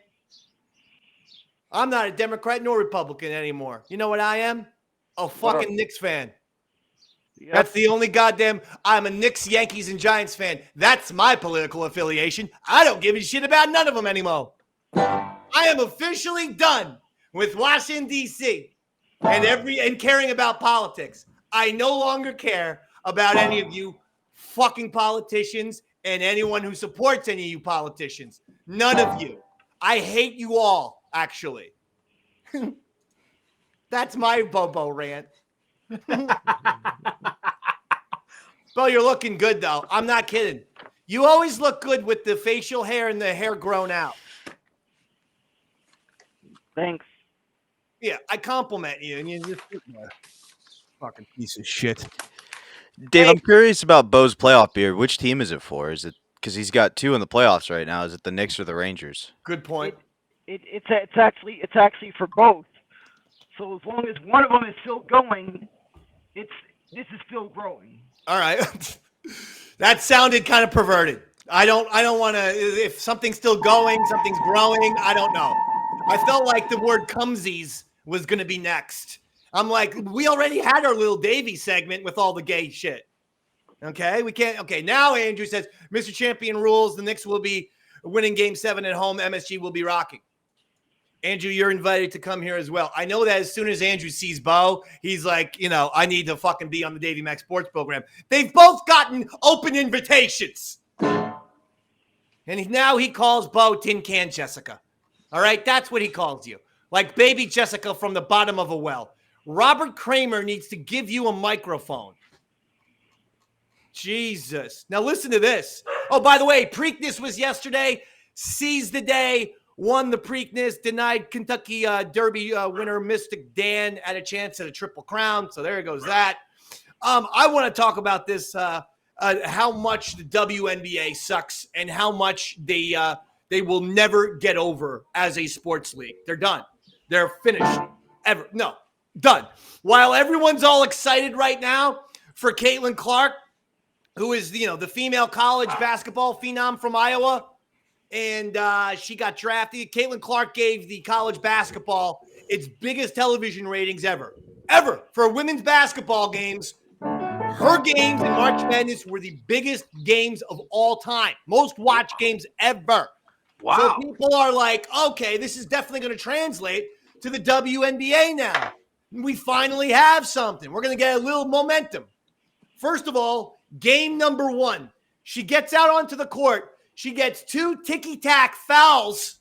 I'm not a Democrat nor Republican anymore. You know what I am? A fucking Knicks fan. Yep. That's the only I'm a Knicks, Yankees, and Giants fan. That's my political affiliation. I don't give a shit about none of them anymore. I am officially done with Washington, D.C. and caring about politics. I no longer care about any of you fucking politicians and anyone who supports any of you politicians. None of you. I hate you all, actually. That's my Bobo rant. Bo, you're looking good, though. I'm not kidding. You always look good with the facial hair and the hair grown out. Thanks. Yeah, I compliment you, and you just fucking piece of shit. Dave, I'm curious about Bo's playoff beard. Which team is it for? Is it because he's got 2 in the playoffs right now? Is it the Knicks or the Rangers? Good point. It's actually for both. So as long as one of them is still going, this is still growing. All right. That sounded kind of perverted. I don't want to. If something's still going, something's growing. I don't know. I felt like the word "cumsies" was going to be next. I'm like, we already had our little Davey segment with all the gay shit. Okay, we can't. Okay, now Andrew says, Mr. Champion rules. The Knicks will be winning Game 7 at home. MSG will be rocking. Andrew, you're invited to come here as well. I know that as soon as Andrew sees Bo, he's like, I need to fucking be on the Davey Mac Sports Program. They've both gotten open invitations. And now he calls Bo Tin Can Jessica. All right? That's what he calls you. Like baby Jessica from the bottom of a well. Robert Kramer needs to give you a microphone. Jesus. Now listen to this. Oh, by the way, Preakness was yesterday. Seized the day. Won the Preakness, denied Kentucky Derby winner Mystic Dan at a chance at a Triple Crown. So there goes that. I want to talk about this, how much the WNBA sucks and how much they will never get over as a sports league. They're done. They're finished. No, done. While everyone's all excited right now for Caitlin Clark, who is, the female college basketball phenom from Iowa, and she got drafted. Caitlin Clark gave the college basketball its biggest television ratings ever for women's basketball games. Her games in March Madness were the biggest games of all time, most watched games ever. Wow. So people are like, okay, this is definitely going to translate to the WNBA now. We finally have something. We're going to get a little momentum. First of all, game number 1, she gets out onto the court. She gets 2 ticky-tack fouls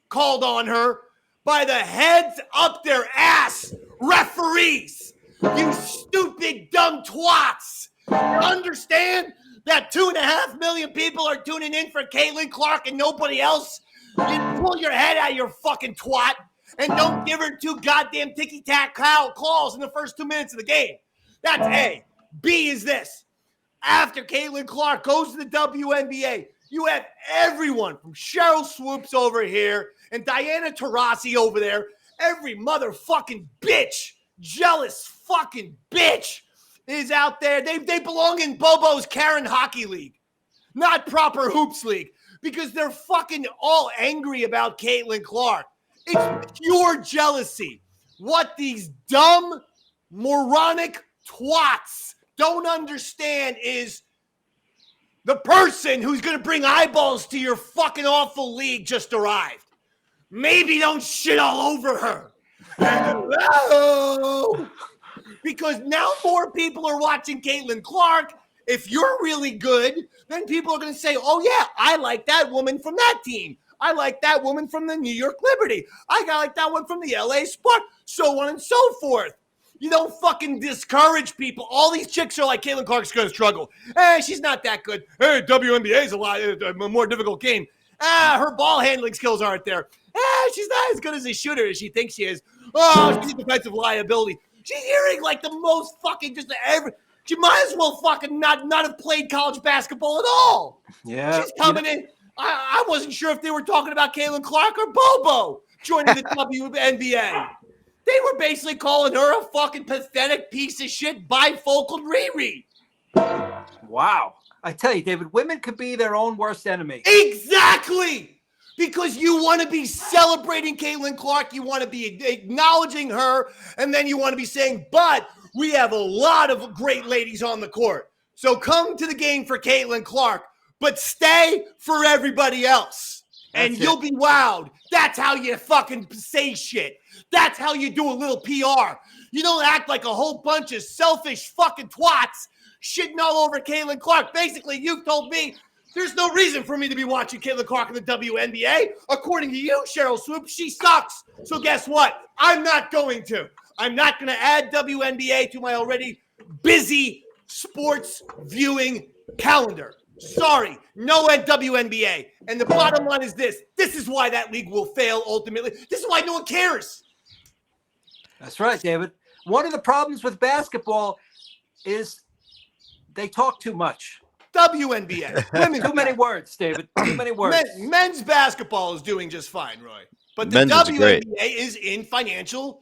called on her by the heads up their ass referees. You stupid, dumb twats. You understand that 2.5 million people are tuning in for Caitlin Clark and nobody else? You pull your head out of your fucking twat and don't give her 2 goddamn ticky-tack calls in the first 2 minutes of the game. That's A. B is this. After Caitlin Clark goes to the WNBA, you have everyone from Cheryl Swoops over here and Diana Taurasi over there. Every motherfucking bitch, jealous fucking bitch is out there. They belong in Bobo's Karen Hockey League, not proper hoops league, because they're fucking all angry about Caitlin Clark. It's pure jealousy. What these dumb, moronic twats don't understand is the person who's going to bring eyeballs to your fucking awful league just arrived. Maybe don't shit all over her. Hello. Because now more people are watching Caitlin Clark. If you're really good, then people are going to say, oh, yeah, I like that woman from that team. I like that woman from the New York Liberty. I like that one from the LA Spark, so on and so forth. You don't fucking discourage people. All these chicks are like, Caitlin Clark's going to struggle. She's not that good. Hey, WNBA is a more difficult game. Her ball handling skills aren't there. She's not as good as a shooter as she thinks she is. Oh, she's a defensive liability. She's hearing like the most fucking she might as well fucking not have played college basketball at all. Yeah. She's coming in. I wasn't sure if they were talking about Caitlin Clark or Bobo joining the WNBA. They were basically calling her a fucking pathetic piece of shit bifocal Riri. Wow. I tell you, David, women could be their own worst enemy. Exactly. Because you want to be celebrating Caitlin Clark. You want to be acknowledging her. And then you want to be saying, but we have a lot of great ladies on the court. So come to the game for Caitlin Clark, but stay for everybody else. And you'll be wowed. That's how you fucking say shit. That's how you do a little PR. You don't act like a whole bunch of selfish fucking twats shitting all over Caitlin Clark. Basically, you've told me there's no reason for me to be watching Caitlin Clark in the WNBA. According to you, Cheryl Swoop, she sucks. So guess what? I'm not going to. I'm not going to add WNBA to my already busy sports viewing calendar. Sorry, no WNBA. And the bottom line is this. This is why that league will fail ultimately. This is why no one cares. That's right, David. One of the problems with basketball is they talk too much. WNBA. Too many words, David. Too many words. Men's basketball is doing just fine, Roy. But the Men's is great. WNBA is in financial,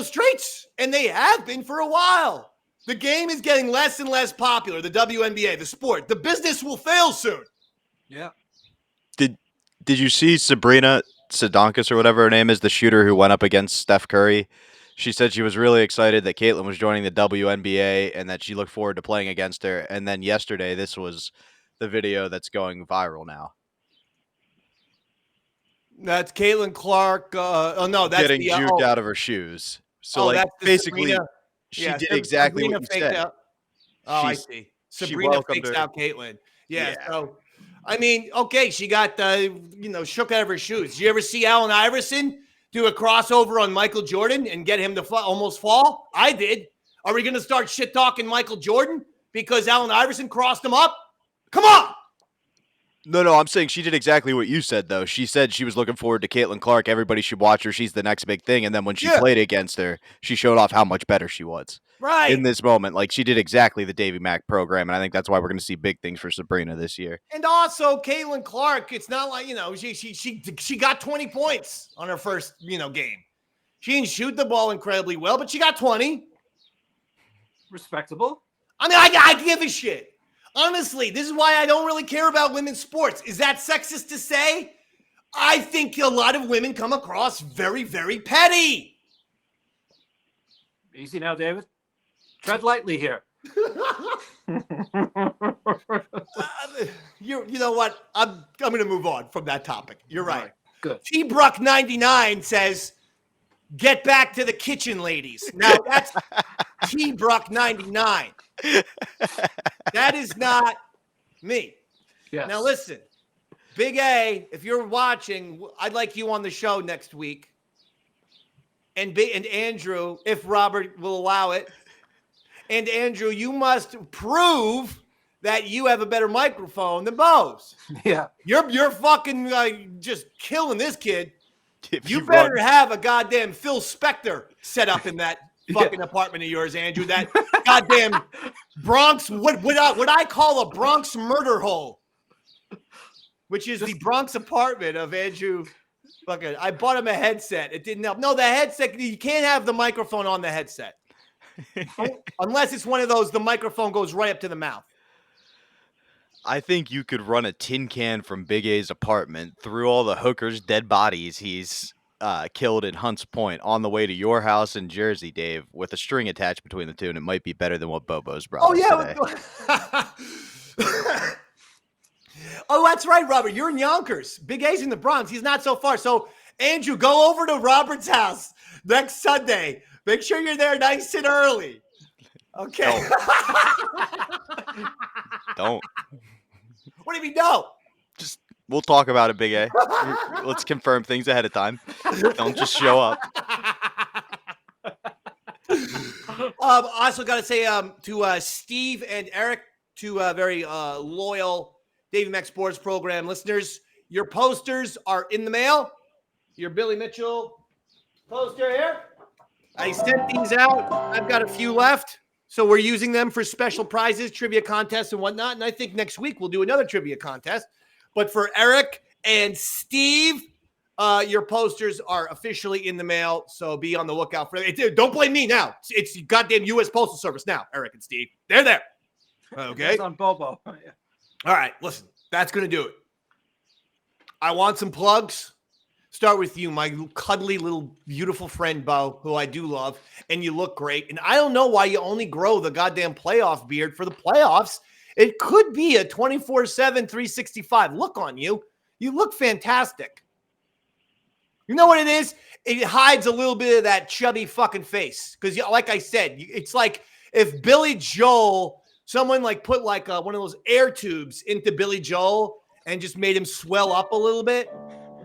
straits. And they have been for a while. The game is getting less and less popular. The WNBA, the sport. The business will fail soon. Yeah. Did you see Sabrina Sadonkis or whatever her name is, the shooter who went up against Steph Curry? She said she was really excited that Caitlin was joining the WNBA and that she looked forward to playing against her. And then yesterday, this was the video that's going viral now. That's Caitlin Clark. That's getting juked out of her shoes. So, basically, Sabrina. She did exactly Sabrina what you said. Out. Oh, I see. Sabrina fakes out Caitlin. Yeah. So, I mean, okay, she got, shook out of her shoes. Did you ever see Allen Iverson do a crossover on Michael Jordan and get him to almost fall? I did. Are we going to start shit-talking Michael Jordan because Allen Iverson crossed him up? Come on! No, I'm saying she did exactly what you said, though. She said she was looking forward to Caitlin Clark. Everybody should watch her. She's the next big thing. And then when she played against her, she showed off how much better she was. Right. In this moment. Like, she did exactly the Davey Mac program, and I think that's why we're going to see big things for Sabrina this year. And also, Caitlin Clark, it's not like, she got 20 points on her first, game. She didn't shoot the ball incredibly well, but she got 20. Respectable. I mean, I give a shit. Honestly, this is why I don't really care about women's sports. Is that sexist to say? I think a lot of women come across very, very petty. Easy now, David. Tread lightly here. You know what? I'm going to move on from that topic. You're right. Good. T-Bruck99 says, get back to the kitchen, ladies. Now, that's T-Bruck99. That is not me. Yes. Now, listen. Big A, if you're watching, I'd like you on the show next week. And Andrew, if Robert will allow it. And Andrew, you must prove that you have a better microphone than Bo's. Yeah. You're fucking just killing this kid. You better have a goddamn Phil Spector set up in that fucking apartment of yours, Andrew. That goddamn Bronx, what I call a Bronx murder hole, which is the Bronx apartment of Andrew. Fucking, I bought him a headset. It didn't help. No, the headset, you can't have the microphone on the headset. Unless it's one of those, the microphone goes right up to the mouth. I think you could run a tin can from Big A's apartment through all the hookers' dead bodies he's killed in Hunts Point on the way to your house in Jersey, Dave, with a string attached between the two, and it might be better than what Bobo's brought us today. Oh, that's right, Robert. You're in Yonkers. Big A's in the Bronx. He's not so far. So, Andrew, go over to Robert's house next Sunday. Make sure you're there nice and early. Okay. Don't. What do you mean, no? Just, we'll talk about it, Big A. Let's confirm things ahead of time. Don't just show up. I also got to say to Steve and Eric, two very loyal Davey Mac Sports Program listeners, your posters are in the mail. Your Billy Mitchell poster here. I sent these out. I've got a few left. So we're using them for special prizes, trivia contests, and whatnot. And I think next week we'll do another trivia contest. But for Eric and Steve, your posters are officially in the mail. So be on the lookout for it. Don't blame me now. It's goddamn U.S. Postal Service now, Eric and Steve. They're there. Okay. It's on Bobo. All right. Listen, that's going to do it. I want some plugs. Start with you, my cuddly little beautiful friend, Bo, who I do love, and you look great. And I don't know why you only grow the goddamn playoff beard for the playoffs. It could be a 24/7, 365 look on you. You look fantastic. You know what it is? It hides a little bit of that chubby fucking face. Because like I said, it's like if Billy Joel, someone like put like one of those air tubes into Billy Joel and just made him swell up a little bit.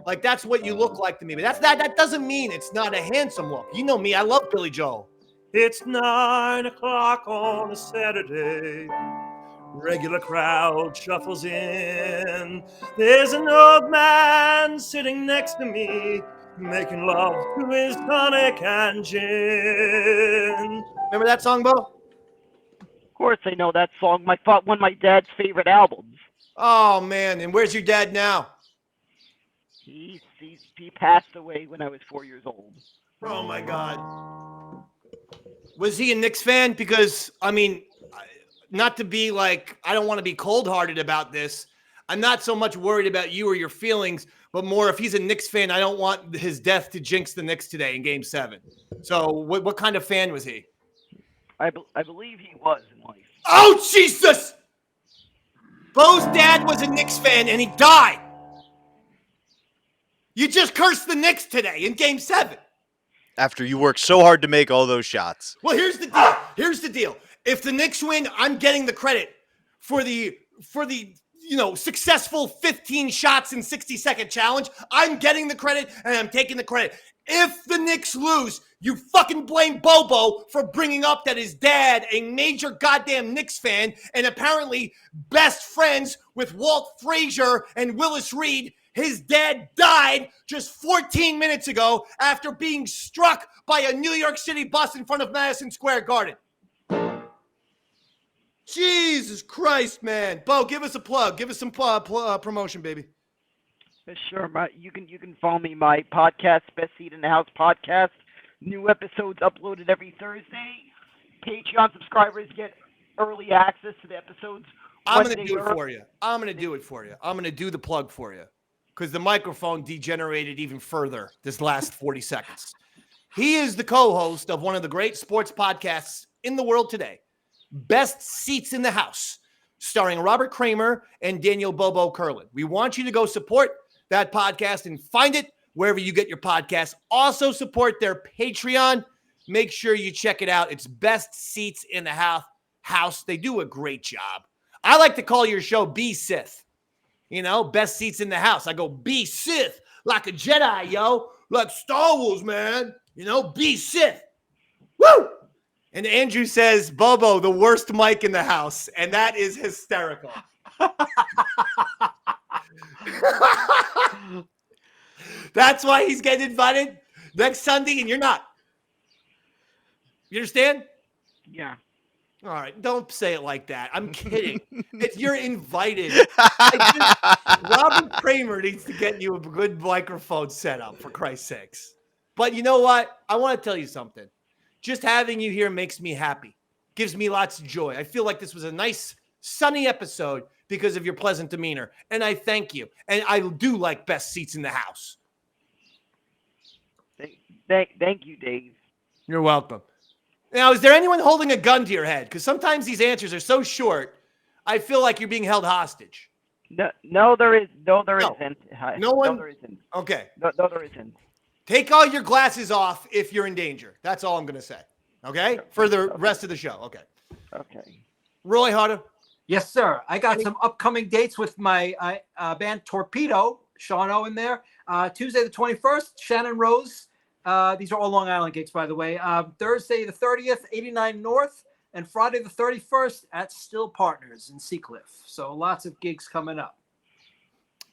Like, that's what you look like to me. But that doesn't mean it's not a handsome look. You know me. I love Billy Joel. It's 9 o'clock on a Saturday. Regular crowd shuffles in. There's an old man sitting next to me, making love to his tonic and gin. Remember that song, Bo? Of course I know that song. One of my dad's favorite albums. Oh, man. And where's your dad now? He passed away when I was 4 years old. Oh, my God. Was he a Knicks fan? Because, I mean, not to be like, I don't want to be cold-hearted about this. I'm not so much worried about you or your feelings, but more if he's a Knicks fan, I don't want his death to jinx the Knicks today in Game 7. So what kind of fan was he? I believe he was in life. Oh, Jesus! Bo's dad was a Knicks fan, and he died. You just cursed the Knicks today in Game 7. After you worked so hard to make all those shots. Well, here's the deal. Here's the deal. If the Knicks win, I'm getting the credit for the successful 15 shots in 60-second challenge. I'm getting the credit, and I'm taking the credit. If the Knicks lose, you fucking blame Bobo for bringing up that his dad, a major goddamn Knicks fan, and apparently best friends with Walt Frazier and Willis Reed. His dad died just 14 minutes ago after being struck by a New York City bus in front of Madison Square Garden. Jesus Christ, man. Bo, give us a plug. Give us some promotion, baby. Sure. You can follow me, my podcast, Best Seat in the House podcast. New episodes uploaded every Thursday. Patreon subscribers get early access to the episodes. I'm going to do it for you. I'm going to do the plug for you. Because the microphone degenerated even further this last 40 seconds. He is the co-host of one of the great sports podcasts in the world today, Best Seats in the House, starring Robert Kramer and Daniel Bobo Kurlan. We want you to go support that podcast and find it wherever you get your podcasts. Also support their Patreon. Make sure you check it out. It's Best Seats in the House. They do a great job. I like to call your show Be Sith. You know, Best Seats in the House. I go, be Sith, like a Jedi, yo. Like Star Wars, man. You know, be Sith. Woo! And Andrew says, Bobo, the worst mic in the house. And that is hysterical. That's why he's getting invited next Sunday and you're not. You understand? Yeah. All right, don't say it like that. I'm kidding. You're invited. Robert Kramer needs to get you a good microphone set up, for Christ's sakes. But you know what? I want to tell you something. Just having you here makes me happy. Gives me lots of joy. I feel like this was a nice, sunny episode because of your pleasant demeanor. And I thank you. And I do like Best Seats in the House. Thank you, Dave. You're welcome. Now, is there anyone holding a gun to your head? Because sometimes these answers are so short, I feel like you're being held hostage. No, there isn't. No one? No, there isn't. Okay. No, there isn't. Take all your glasses off if you're in danger. That's all I'm going to say. Okay? For the rest of the show. Okay. Okay. Roy Harder. Yes, sir. I got some upcoming dates with my band Torpedo, Sean Owen there. Tuesday the 21st, Shannon Rose, These are all Long Island gigs, by the way. Thursday the 30th, 89 North, and Friday the 31st at Still Partners in Seacliff. So lots of gigs coming up.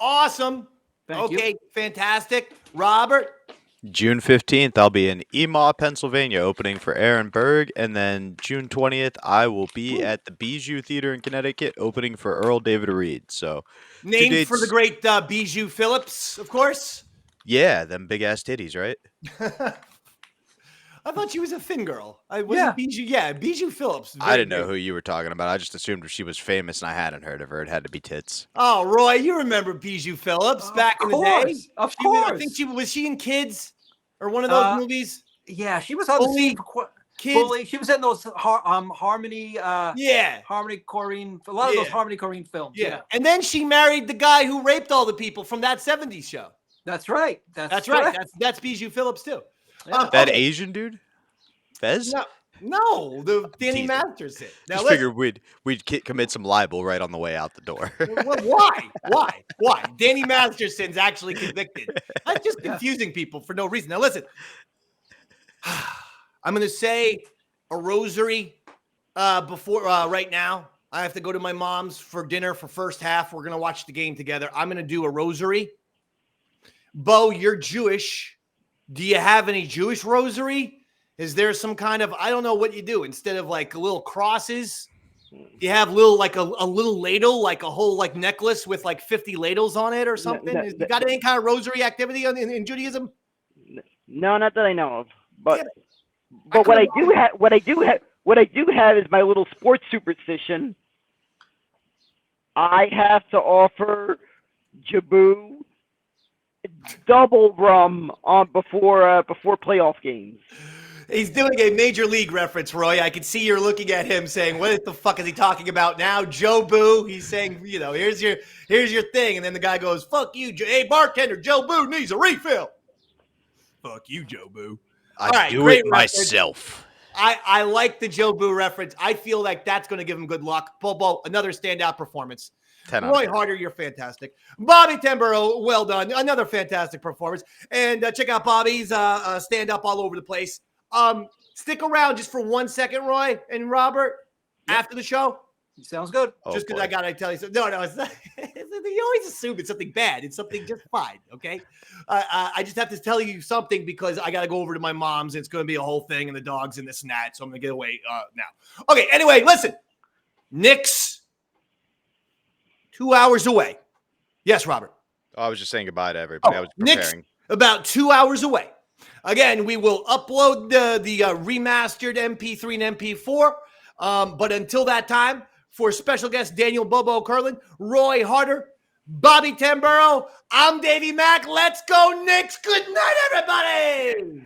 Awesome. Thank you. Fantastic. Robert? June 15th, I'll be in Emaw, Pennsylvania, opening for Aaron Berg. And then June 20th, I will be at the Bijou Theater in Connecticut, opening for Earl David Reed. So, named for the great Bijou Phillips, of course. Yeah, them big-ass titties, right? I thought she was a thin girl. Bijou Phillips. I didn't know who you were talking about. I just assumed if she was famous and I hadn't heard of her, it had to be tits. Oh, Roy, you remember Bijou Phillips back in the day? Of course. I think was she in Kids or one of those movies? Yeah, she was on the scene for Kids. She was in those Harmony. Harmony Korine. A lot of those Harmony Korine films. Yeah. And then she married the guy who raped all the people from that '70s show. That's right. That's right. That's Bijou Phillips too. Yeah. That Asian dude? Fez? No, the Danny Masterson. Now, just figured we'd commit some libel right on the way out the door. Why? Danny Masterson's actually convicted. I'm just confusing people for no reason. Now listen, I'm going to say a rosary before right now. I have to go to my mom's for dinner for first half. We're going to watch the game together. I'm going to do a rosary. Bo, you're Jewish. Do you have any Jewish rosary? Is there some kind of, I don't know what you do. Instead of like little crosses, you have little, like a little ladle, like a whole like necklace with like 50 ladles on it or something? You got any kind of rosary activity in Judaism? No, not that I know of. But what I do have is my little sports superstition. I have to offer Jabu double rum on before playoff games. He's doing a major league reference, Roy. I can see you're looking at him saying, "What the fuck is he talking about now?" Joe Boo. He's saying, here's your thing, and then the guy goes, "Fuck you, hey bartender, Joe Boo needs a refill." Fuck you, Joe Boo. I do it myself. I like the Joe Boo reference. I feel like that's going to give him good luck. Bobo, another standout performance. Roy Harder, you're fantastic. Bobby Tamburo, well done. Another fantastic performance. And check out Bobby's stand-up all over the place. Stick around just for 1 second, Roy and Robert, after the show. Sounds good. Just because I got to tell you something. No, it's not. You always assume it's something bad. It's something just fine, okay? I just have to tell you something because I got to go over to my mom's. It's going to be a whole thing and the dogs and this and that, so I'm going to get away now. Okay, anyway, listen. Knicks, 2 hours away. Yes, Robert. I was just saying goodbye to everybody. I was preparing. Knicks, about 2 hours away. Again, we will upload the remastered MP3 and MP4. But until that time, for special guest Daniel Bobo Kurlan, Roy Harder, Bobby Tamburo, I'm Davey Mac. Let's go Knicks. Good night, everybody.